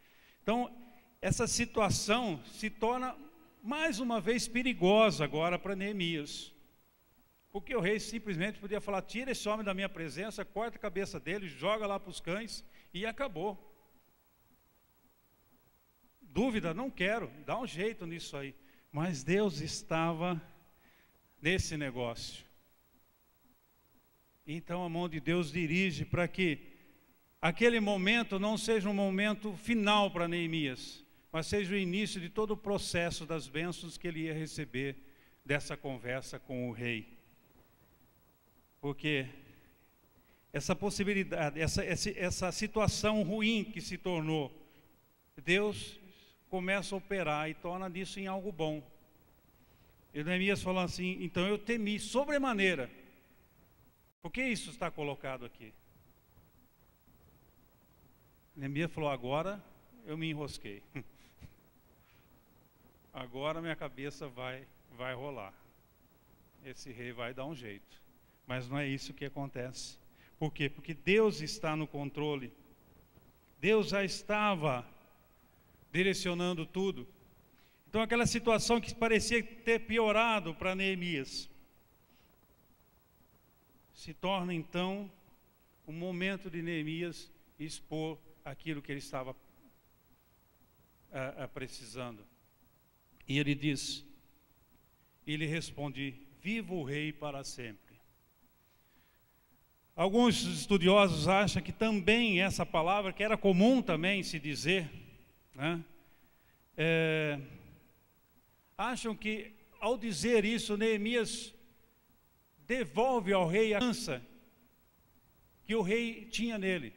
Então, essa situação se torna mais uma vez perigosa agora para Neemias. Porque o rei simplesmente podia falar: tira esse homem da minha presença, corta a cabeça dele, joga lá para os cães e acabou. Dúvida? Não quero, dá um jeito nisso aí. Mas Deus estava nesse negócio. Então a mão de Deus dirige para que aquele momento não seja um momento final para Neemias, mas seja o início de todo o processo das bênçãos que ele ia receber dessa conversa com o rei. Porque essa possibilidade, essa situação ruim que se tornou, Deus começa a operar e torna disso em algo bom. E Neemias falou assim: então eu temi sobremaneira. Por que isso está colocado aqui? Neemias falou: agora eu me enrosquei. Agora minha cabeça vai rolar. Esse rei vai dar um jeito. Mas não é isso que acontece. Por quê? Porque Deus está no controle. Deus já estava direcionando tudo. Então aquela situação que parecia ter piorado para Neemias se torna então o momento de Neemias expor aquilo que ele estava precisando. E ele diz, ele responde: viva o rei para sempre. Alguns estudiosos acham que também essa palavra, que era comum também se dizer, né, acham que ao dizer isso, Neemias devolve ao rei a herança que o rei tinha nele.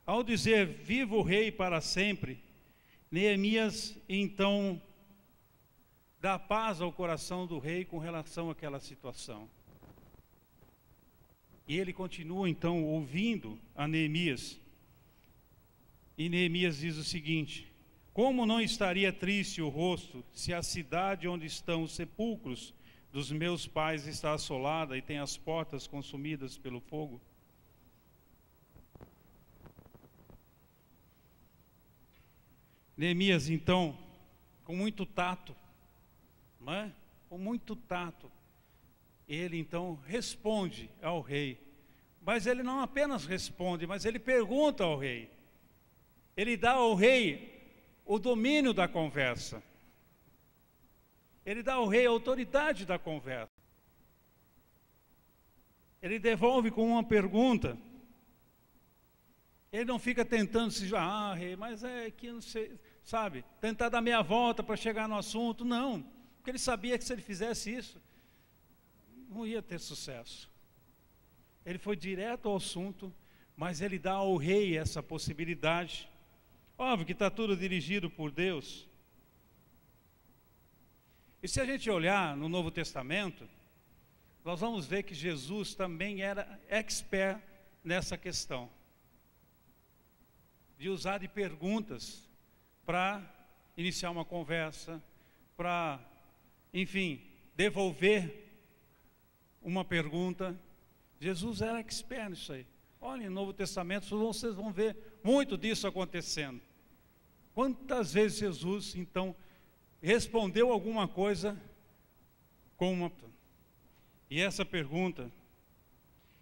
Ao dizer viva o rei para sempre, Neemias então dá paz ao coração do rei com relação àquela situação. E ele continua então ouvindo a Neemias. E Neemias diz o seguinte: como não estaria triste o rosto se a cidade onde estão os sepulcros dos meus pais está assolada e tem as portas consumidas pelo fogo? Neemias então, com muito tato, não é? Com muito tato, ele então responde ao rei. Mas ele não apenas responde, mas ele pergunta ao rei. Ele dá ao rei o domínio da conversa. Ele dá ao rei a autoridade da conversa. Ele devolve com uma pergunta. Ele não fica tentando se rei, mas é que não sei, sabe, tentar dar meia volta para chegar no assunto. Não, porque ele sabia que se ele fizesse isso, não ia ter sucesso. Ele foi direto ao assunto, mas ele dá ao rei essa possibilidade. Óbvio que está tudo dirigido por Deus. E se a gente olhar no Novo Testamento, nós vamos ver que Jesus também era expert nessa questão, de usar de perguntas para iniciar uma conversa, para, enfim, devolver uma pergunta. Jesus era expert nisso aí. Olha, no Novo Testamento vocês vão ver muito disso acontecendo. Quantas vezes Jesus, então, respondeu alguma coisa com uma... E essa pergunta,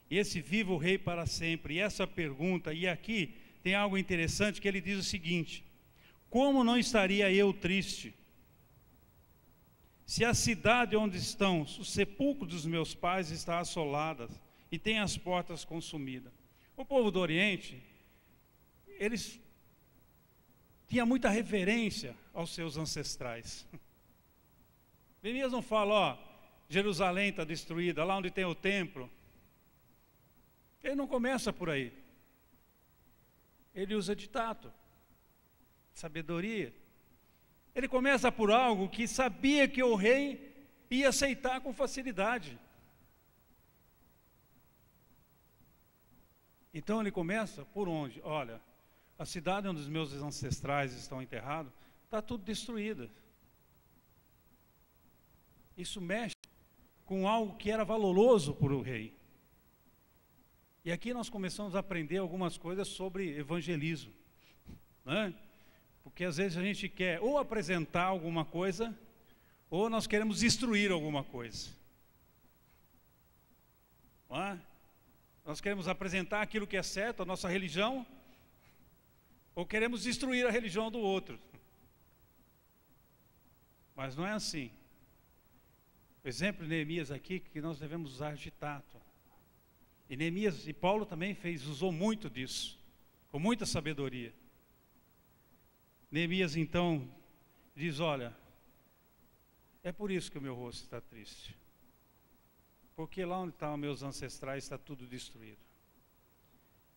e esse viva o rei para sempre, e essa pergunta, e aqui tem algo interessante que ele diz o seguinte: como não estaria eu triste se a cidade onde estão os sepulcros dos meus pais está assolada e tem as portas consumidas? O povo do Oriente, eles tinham muita reverência aos seus ancestrais. Neemias não fala, Jerusalém está destruída, lá onde tem o templo. Ele não começa por aí. Ele usa de tato, sabedoria. Ele começa por algo que sabia que o rei ia aceitar com facilidade. Então ele começa por onde? Olha, a cidade onde os meus ancestrais estão enterrados está tudo destruída. Isso mexe com algo que era valoroso para o rei. E aqui nós começamos a aprender algumas coisas sobre evangelismo, né? Porque às vezes a gente quer ou apresentar alguma coisa, ou nós queremos destruir alguma coisa, não é? Nós queremos apresentar aquilo que é certo, a nossa religião, ou queremos destruir a religião do outro. Mas não é assim. O exemplo de Neemias aqui, que nós devemos usar de tato. E Neemias, e Paulo também usou muito disso, com muita sabedoria. Neemias então diz, olha, é por isso que o meu rosto está triste. Porque lá onde estavam meus ancestrais está tudo destruído.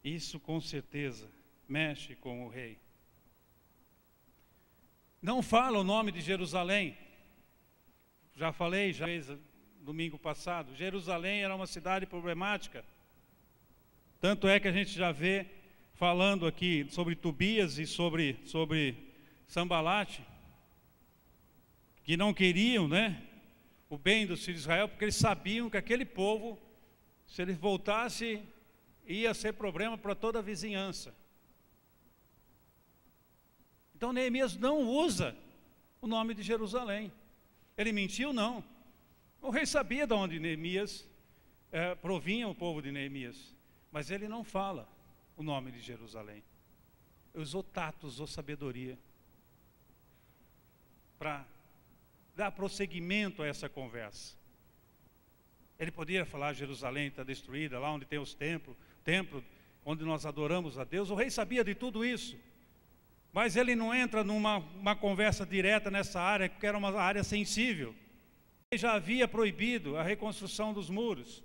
Isso com certeza mexe com o rei. Não fala o nome de Jerusalém. Já falei, domingo passado, Jerusalém era uma cidade problemática. Tanto é que a gente já vê falando aqui sobre Tobias e sobre Sambalate, que não queriam, né, o bem dos filhos de Israel, porque eles sabiam que aquele povo, se eles voltassem, ia ser problema para toda a vizinhança. Então Neemias não usa o nome de Jerusalém. Ele mentiu? Não. O rei sabia de onde Neemias provinha o povo de Neemias, mas ele não fala o nome de Jerusalém. Usou tato, usou sabedoria para dar prosseguimento a essa conversa. Ele poderia falar: Jerusalém está destruída, lá onde tem os templos, templo onde nós adoramos a Deus. O rei sabia de tudo isso, mas ele não entra numa conversa direta nessa área, que era uma área sensível. Ele já havia proibido a reconstrução dos muros,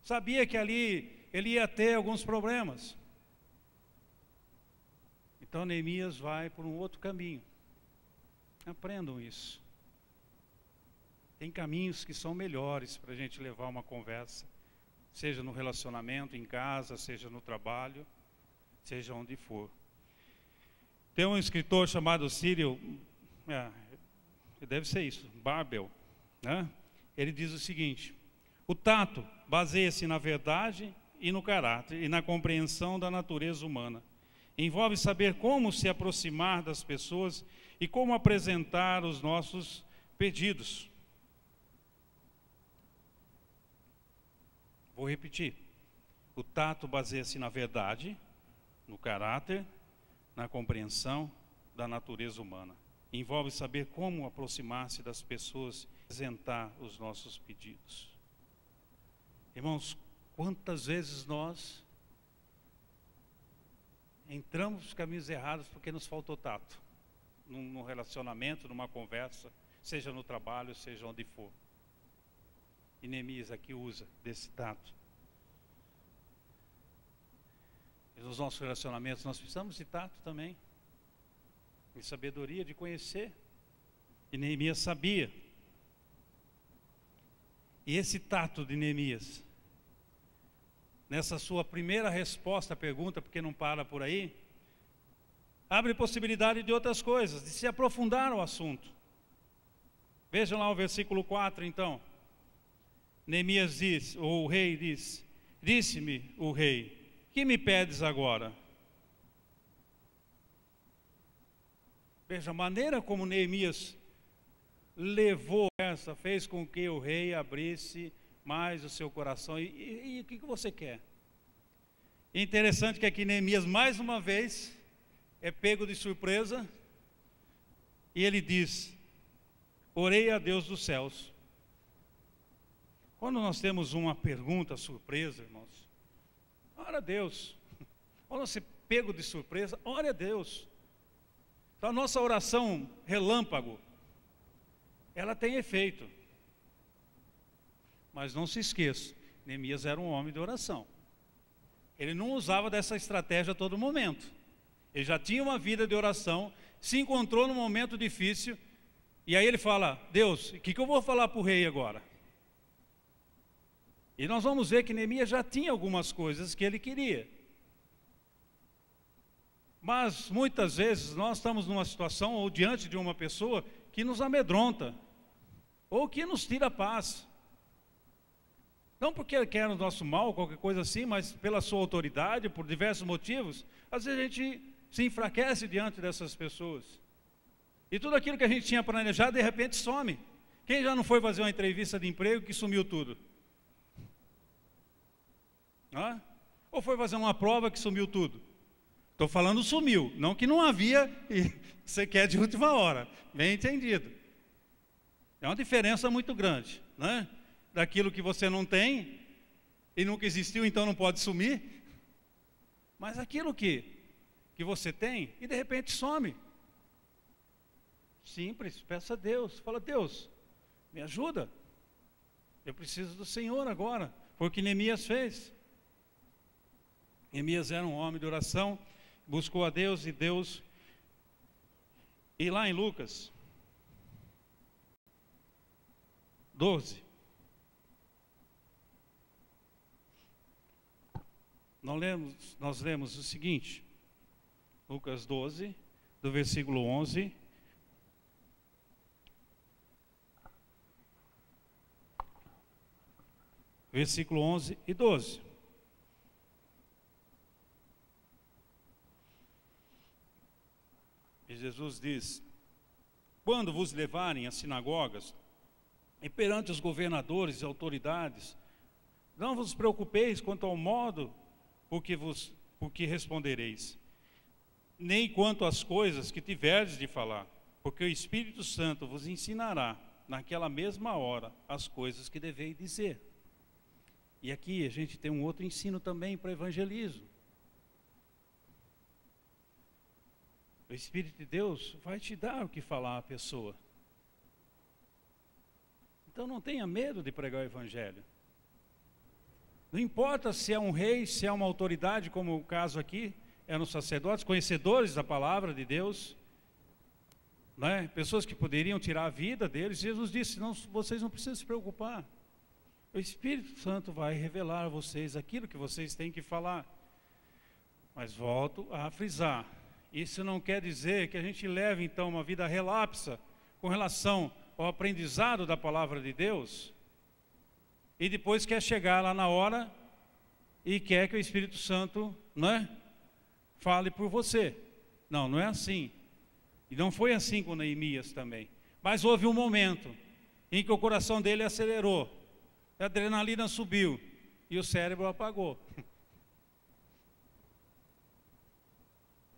sabia que ali ele ia ter alguns problemas. Então Neemias vai por um outro caminho. Aprendam isso. Tem caminhos que são melhores para a gente levar uma conversa, seja no relacionamento, em casa, seja no trabalho, seja onde for. Tem um escritor chamado Cyril, deve ser isso, Babel, né? Ele diz o seguinte: o tato baseia-se na verdade e no caráter e na compreensão da natureza humana. Envolve saber como se aproximar das pessoas e como apresentar os nossos pedidos. Vou repetir. O tato baseia-se na verdade, no caráter, na compreensão da natureza humana. Envolve saber como aproximar-se das pessoas e apresentar os nossos pedidos. Irmãos, quantas vezes nós entramos nos caminhos errados porque nos faltou tato, num relacionamento, numa conversa, seja no trabalho, seja onde for. E Neemias aqui usa desse tato. E nos nossos relacionamentos nós precisamos de tato também, de sabedoria, de conhecer. E Neemias sabia. E esse tato de Neemias, nessa sua primeira resposta à pergunta, porque não para por aí, abre possibilidade de outras coisas, de se aprofundar no assunto. Vejam lá o versículo 4 então. Neemias diz, ou o rei diz: disse-me o rei, que me pedes agora? Veja, a maneira como Neemias levou essa, fez com que o rei abrisse mais o seu coração. E o que você quer? Interessante que aqui Neemias, mais uma vez, é pego de surpresa, e ele diz: orei a Deus dos céus. Quando nós temos uma pergunta surpresa, irmãos, ora a Deus. Quando você é pego de surpresa, ore a Deus. Então a nossa oração relâmpago, ela tem efeito. Mas não se esqueça, Neemias era um homem de oração. Ele não usava dessa estratégia a todo momento. Ele já tinha uma vida de oração, se encontrou num momento difícil, e aí ele fala: Deus, o que eu vou falar para o rei agora? E nós vamos ver que Neemias já tinha algumas coisas que ele queria. Mas muitas vezes nós estamos numa situação ou diante de uma pessoa que nos amedronta, ou que nos tira a paz. Não porque ele quer o nosso mal, qualquer coisa assim, mas pela sua autoridade, por diversos motivos. Às vezes a gente se enfraquece diante dessas pessoas. E tudo aquilo que a gente tinha planejado, de repente some. Quem já não foi fazer uma entrevista de emprego que sumiu tudo? Ou foi fazer uma prova que sumiu tudo? Estou falando sumiu, não que não havia e você quer de última hora. Bem entendido. É uma diferença muito grande, né? Daquilo que você não tem e nunca existiu, então não pode sumir. Mas aquilo que você tem e de repente some. Simples, peça a Deus. Fala: Deus, me ajuda. Eu preciso do Senhor agora. Foi o que Neemias fez. Neemias era um homem de oração, buscou a Deus e Deus. E lá em Lucas 12, nós lemos o seguinte, Lucas 12, do versículo 11, versículo 11 e 12. E Jesus diz: quando vos levarem às sinagogas e perante os governadores e autoridades, não vos preocupeis quanto ao modo por que respondereis, nem quanto às coisas que tiverdes de falar, porque o Espírito Santo vos ensinará, naquela mesma hora, as coisas que deveis dizer. E aqui a gente tem um outro ensino também para evangelismo. O Espírito de Deus vai te dar o que falar à pessoa. Então não tenha medo de pregar o Evangelho. Não importa se é um rei, se é uma autoridade, como o caso aqui, eram sacerdotes, conhecedores da palavra de Deus, né? Pessoas que poderiam tirar a vida deles. Jesus disse, não, vocês não precisam se preocupar. O Espírito Santo vai revelar a vocês aquilo que vocês têm que falar. Mas volto a frisar, isso não quer dizer que a gente leve então uma vida relapsa com relação ao aprendizado da palavra de Deus e depois quer chegar lá na hora e quer que o Espírito Santo, né, fale por você. Não, não é assim. E não foi assim com Neemias também. Mas houve um momento em que o coração dele acelerou, a adrenalina subiu e o cérebro apagou.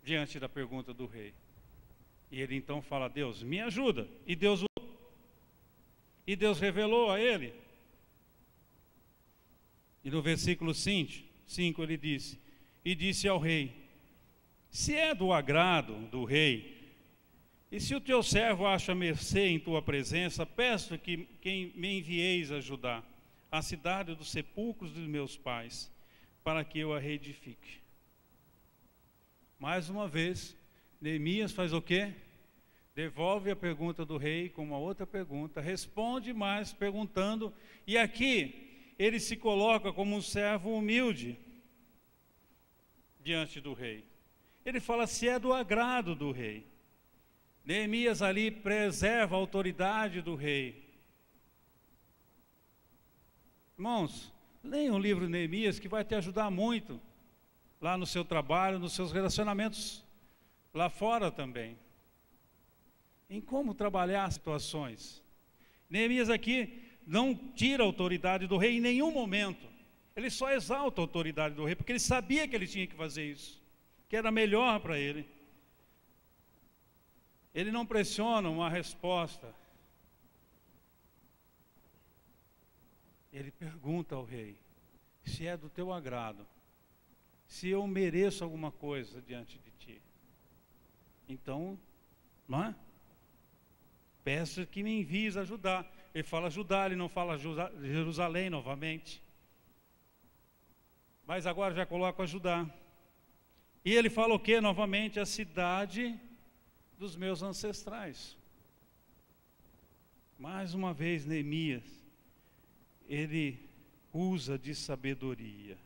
Diante da pergunta do rei. E ele então fala, Deus, me ajuda. E Deus revelou a ele. E no versículo 5 ele disse, e disse ao rei, se é do agrado do rei, e se o teu servo acha mercê em tua presença, peço que me envieis ajudar a cidade dos sepulcros dos meus pais, para que eu a reedifique. Mais uma vez, Neemias faz o quê? Devolve a pergunta do rei com uma outra pergunta, responde mais perguntando, e aqui ele se coloca como um servo humilde diante do rei. Ele fala se é do agrado do rei. Neemias ali preserva a autoridade do rei. Irmãos, leiam o livro de Neemias que vai te ajudar muito lá no seu trabalho, nos seus relacionamentos lá fora também, em como trabalhar as situações. Neemias aqui não tira a autoridade do rei em nenhum momento, ele só exalta a autoridade do rei, porque ele sabia que ele tinha que fazer isso, que era melhor para ele. Ele não pressiona uma resposta, ele pergunta ao rei, se é do teu agrado, se eu mereço alguma coisa diante de ti, então, não é? Peço que me envies ajudar. Ele fala Judá, ele não fala Jerusalém novamente. Mas agora já coloca Judá. E ele fala o que novamente? A cidade dos meus ancestrais. Mais uma vez Neemias, ele usa de sabedoria,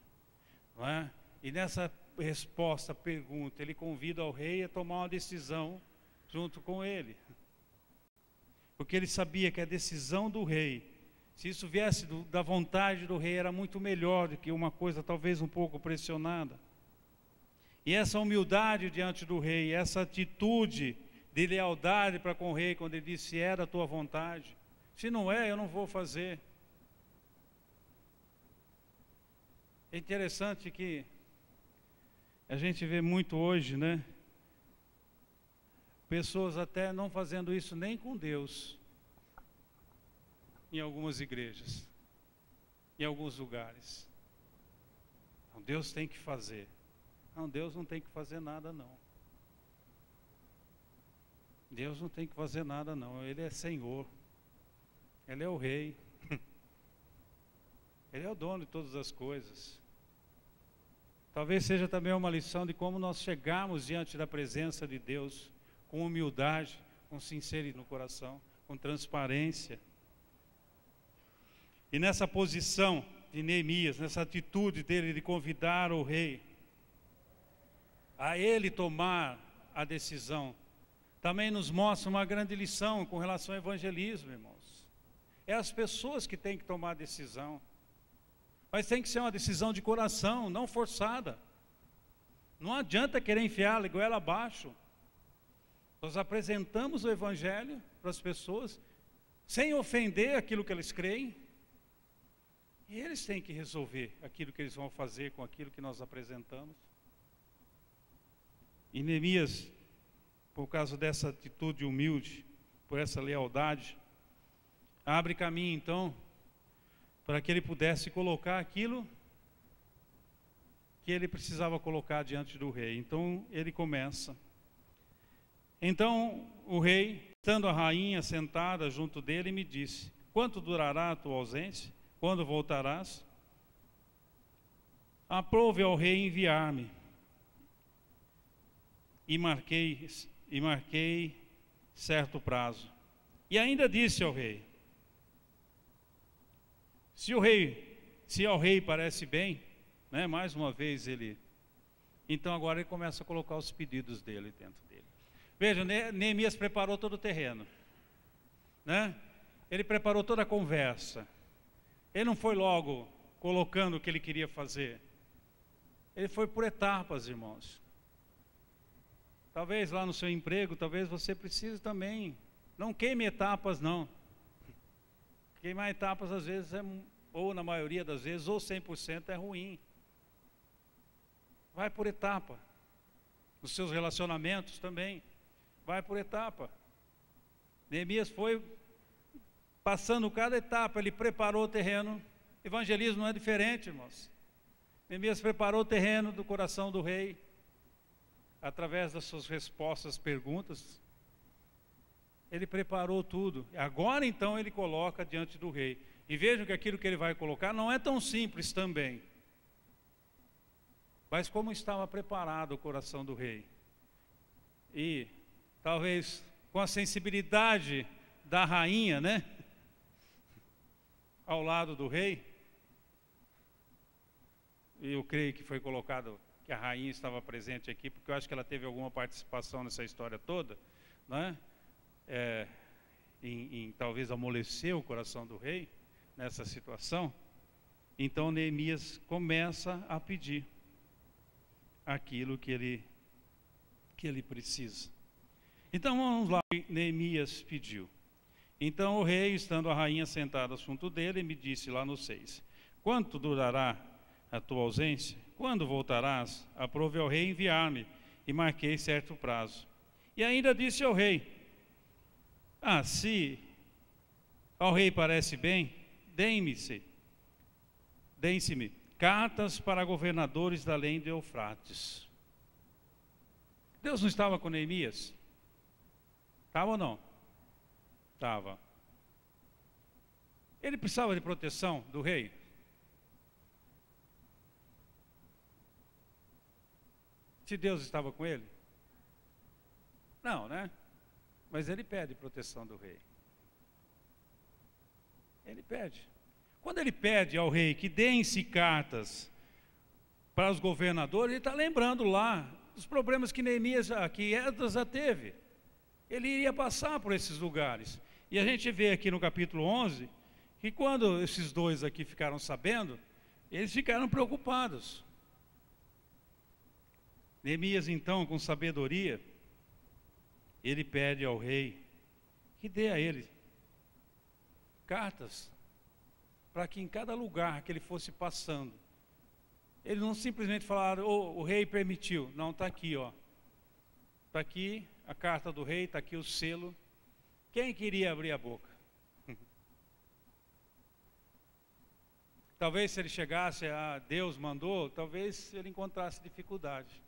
não é? E nessa resposta, pergunta, ele convida o rei a tomar uma decisão junto com ele. Porque ele sabia que a decisão do rei, se isso viesse da vontade do rei, era muito melhor do que uma coisa talvez um pouco pressionada. E essa humildade diante do rei, essa atitude de lealdade para com o rei, quando ele disse, se é da tua vontade, se não é, eu não vou fazer. É interessante que a gente vê muito hoje, né? Pessoas até não fazendo isso nem com Deus, em algumas igrejas, em alguns lugares. Então, Deus tem que fazer. Não, Deus não tem que fazer nada não. Deus não tem que fazer nada não, Ele é Senhor, Ele é o Rei, Ele é o dono de todas as coisas. Talvez seja também uma lição de como nós chegarmos diante da presença de Deus, com humildade, com sinceridade no coração, com transparência. E nessa posição de Neemias, nessa atitude dele de convidar o rei a ele tomar a decisão, também nos mostra uma grande lição com relação ao evangelismo, irmãos. É as pessoas que têm que tomar a decisão, mas tem que ser uma decisão de coração, não forçada. Não adianta querer enfiar a goela abaixo. Nós apresentamos o evangelho para as pessoas, sem ofender aquilo que eles creem. E eles têm que resolver aquilo que eles vão fazer com aquilo que nós apresentamos. E Neemias, por causa dessa atitude humilde, por essa lealdade, abre caminho então para que ele pudesse colocar aquilo que ele precisava colocar diante do rei. Então ele começa. Então o rei, estando a rainha sentada junto dele, me disse: quanto durará a tua ausência? Quando voltarás? Aprove ao rei enviar-me. E marquei certo prazo. E ainda disse ao rei: se ao rei parece bem, né, mais uma vez ele, então agora ele começa a colocar os pedidos dele dentro dele. Veja, Neemias preparou todo o terreno, né? Ele preparou toda a conversa. Ele não foi logo colocando o que ele queria fazer. Ele foi por etapas, irmãos. Talvez lá no seu emprego, talvez você precise também. Não queime etapas, não. Queimar etapas às vezes ou na maioria das vezes, ou 100% é ruim. Vai por etapa. Nos seus relacionamentos também. Vai por etapa. Neemias foi passando cada etapa, ele preparou o terreno. Evangelismo não é diferente, irmãos. Neemias preparou o terreno do coração do rei, através das suas respostas, perguntas. Ele preparou tudo. Agora então ele coloca diante do rei. E vejam que aquilo que ele vai colocar não é tão simples também. Mas como estava preparado o coração do rei. E talvez com a sensibilidade da rainha, né? Ao lado do rei. E eu creio que foi colocado que a rainha estava presente aqui, porque eu acho que ela teve alguma participação nessa história toda, né? Em talvez amolecer o coração do rei nessa situação. Então Neemias começa a pedir aquilo que ele precisa. Então vamos lá, Neemias pediu. Então o rei, estando a rainha sentada junto dele, me disse lá no 6: quanto durará a tua ausência? Quando voltarás? Aprove ao rei enviar-me, e marquei certo prazo. E ainda disse ao rei: se ao rei parece bem, deem-se-me cartas para governadores da além de Eufrates. Deus não estava com Neemias? Estava ou não? Estava. Ele precisava de proteção do rei? Se Deus estava com ele? Não, né? Mas ele pede proteção do rei. Ele pede. Quando ele pede ao rei que deem-se cartas para os governadores, ele está lembrando lá dos problemas que Neemias, que Esdras já teve. Ele iria passar por esses lugares. E a gente vê aqui no capítulo 11, que quando esses dois aqui ficaram sabendo, eles ficaram preocupados. Neemias, então, com sabedoria, ele pede ao rei que dê a ele cartas, para que em cada lugar que ele fosse passando, ele não simplesmente falar: o rei permitiu. Não, está aqui, ó. Está aqui a carta do rei, está aqui o selo. Quem queria abrir a boca? Talvez se ele chegasse a Deus mandou, talvez ele encontrasse dificuldade.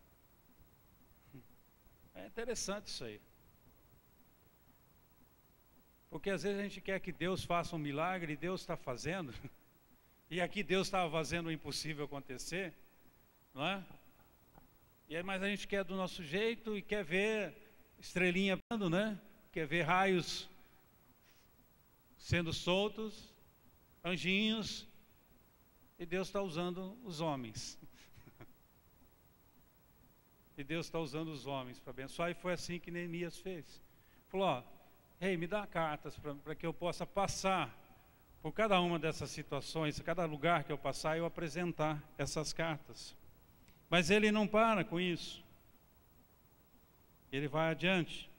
É interessante isso aí. Porque às vezes a gente quer que Deus faça um milagre e Deus está fazendo. E aqui Deus estava fazendo o impossível acontecer, não é? Mas a gente quer do nosso jeito e quer ver estrelinha, né? Quer ver raios sendo soltos, anjinhos, e Deus está usando os homens. E Deus está usando os homens para abençoar, e foi assim que Neemias fez. Falou: rei, me dá cartas para que eu possa passar por cada uma dessas situações, cada lugar que eu passar, eu apresentar essas cartas. Mas ele não para com isso. Ele vai adiante.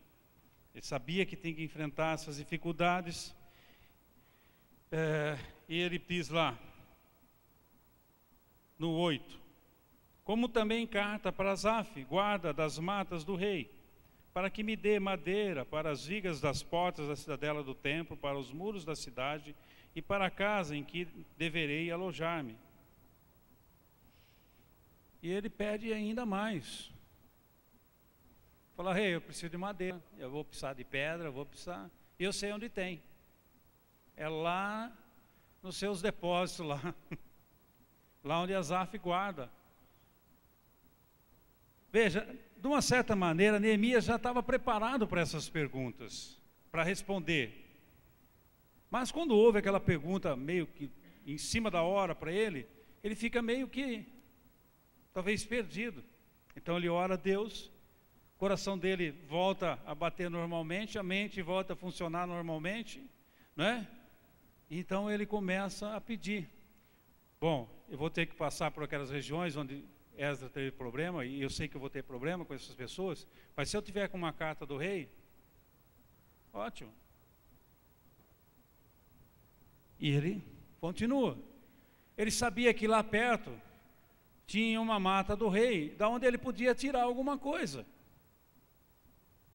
Ele sabia que tem que enfrentar essas dificuldades. E ele diz lá, no 8, como também carta para Asaf, guarda das matas do rei, para que me dê madeira para as vigas das portas da cidadela do templo, para os muros da cidade e para a casa em que deverei alojar-me. E ele pede ainda mais. Fala, rei, eu preciso de madeira, eu vou precisar de pedra, eu vou precisar... E eu sei onde tem. É lá nos seus depósitos, lá. Lá onde Asaf guarda. Veja, de uma certa maneira, Neemias já estava preparado para essas perguntas, para responder. Mas quando houve aquela pergunta meio que em cima da hora para ele fica meio que, talvez perdido. Então ele ora a Deus, o coração dele volta a bater normalmente, a mente volta a funcionar normalmente, né? Então ele começa a pedir. Bom, eu vou ter que passar por aquelas regiões onde Esdras teve problema, e eu sei que eu vou ter problema com essas pessoas, mas se eu tiver com uma carta do rei, ótimo. E ele continua. Ele sabia que lá perto tinha uma mata do rei, da onde ele podia tirar alguma coisa.